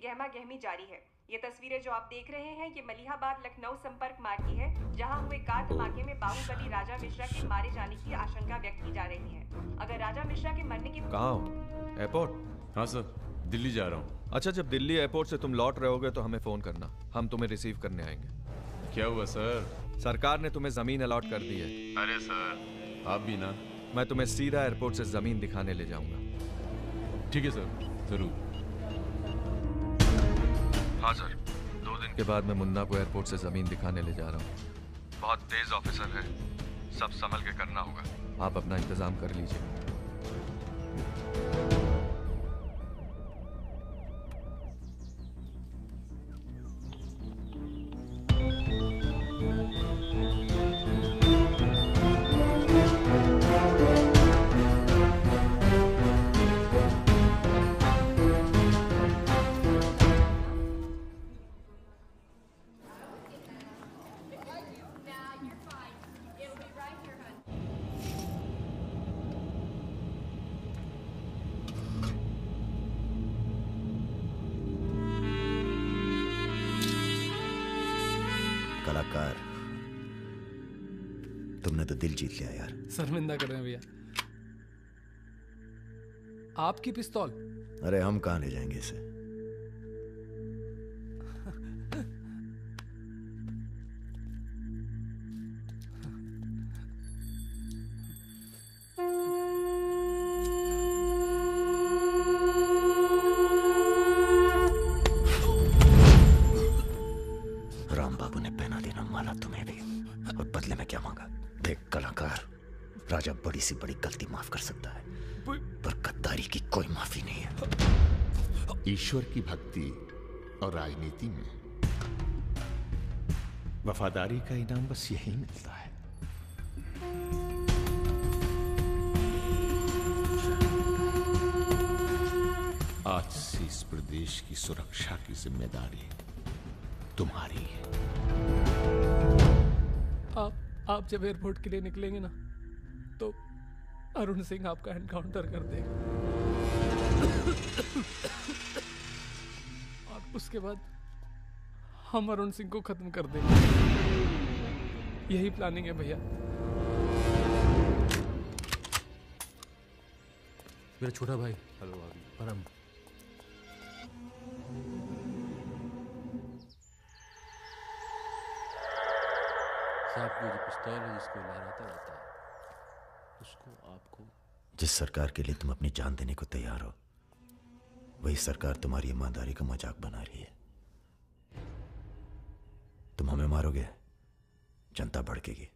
गहमा गहमी जारी है। ये तस्वीरें जो आप देख रहे हैं ये मलिहाबाद लखनऊ संपर्क मार्ग की है, जहां हुए कार धमाके में बाहुबली राजा मिश्रा के मारे जाने की आशंका व्यक्त की जा रही है। अगर राजा मिश्रा के मरने की कहाँ हो? एयरपोर्ट? हाँ सर, दिल्ली जा रहा हूँ। अच्छा, जब दिल्ली एयरपोर्ट से तुम लौट रहे होगे तो हमें फोन करना, हम तुम्हें रिसीव करने आएंगे। क्या हुआ सर? सरकार ने तुम्हें जमीन अलॉट कर दी है। अरे सर, आप भी ना। मैं तुम्हें सीधा एयरपोर्ट से जमीन दिखाने ले जाऊंगा। ठीक है सर, जरूर। हाँ सर, 2 दिन के बाद मैं मुन्ना को एयरपोर्ट से जमीन दिखाने ले जा रहा हूँ। बहुत तेज ऑफिसर है, सब संभल के करना होगा। आप अपना इंतजाम कर लीजिए। कलाकार, तुमने तो दिल जीत लिया यार। शर्मिंदा कर रहे हैं भैया। आपकी पिस्तौल? अरे हम कहाँ ले जाएंगे इसे? राम बाबू ने पहना देना माला तुम्हें भी, और बदले में क्या मांगा? देख कलाकार, राजा बड़ी सी बड़ी गलती माफ कर सकता है, पर गद्दारी की कोई माफी नहीं है। ईश्वर की भक्ति और राजनीति में वफादारी का इनाम बस यही मिलता है। आज से इस प्रदेश की सुरक्षा की जिम्मेदारी तुम्हारी है। आप जब एयरपोर्ट के लिए निकलेंगे ना, तो अरुण सिंह आपका एनकाउंटर कर देगा, और उसके बाद हम अरुण सिंह को खत्म कर देंगे। यही प्लानिंग है भैया। मेरा छोटा भाई। हेलो भाभी। परम। साहब की जो पिस्तौल है जिसको लहराता रहता है, उसको आपको। जिस सरकार के लिए तुम अपनी जान देने को तैयार हो, वही सरकार तुम्हारी ईमानदारी का मजाक बना रही है। तुम हमें मारोगे, जनता भड़केगी,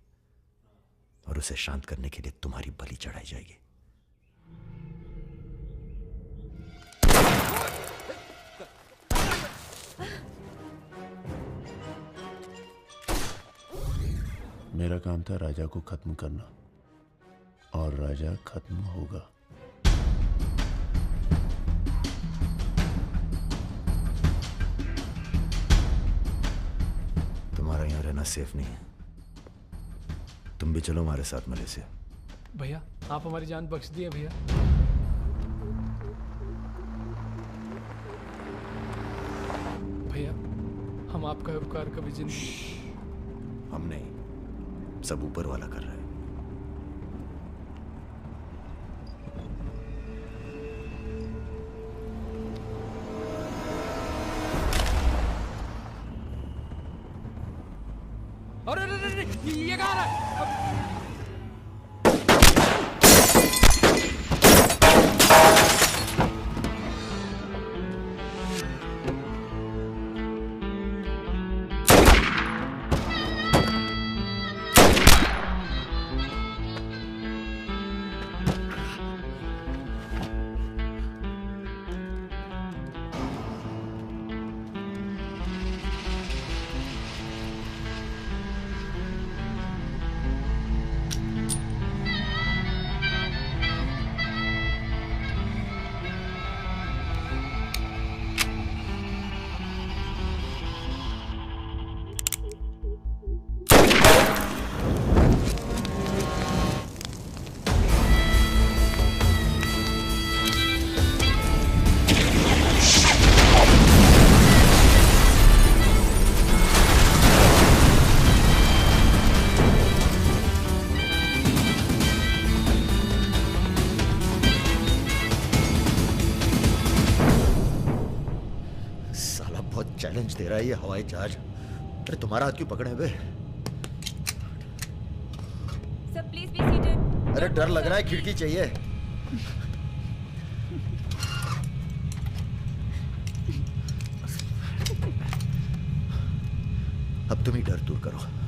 और उसे शांत करने के लिए तुम्हारी बलि चढ़ाई जाएगी। मेरा काम था राजा को खत्म करना, और राजा खत्म होगा। तुम्हारा यहाँ रहना सेफ नहीं है, तुम भी चलो हमारे साथ मलेशिया। भैया आप हमारी जान बख्श दिए भैया। भैया हम आपका उपकार कभी जिंदगी। हम नहीं, सब ऊपर वाला कर रहा है। अरे ये कहाँ है? चैलेंज दे रहा है ये हवाई जहाज। अरे तुम्हारा हाथ क्यों पकड़े हुए? Sir please be seated. अरे डर लग रहा है, खिड़की चाहिए। अब तुम ही डर दूर करो।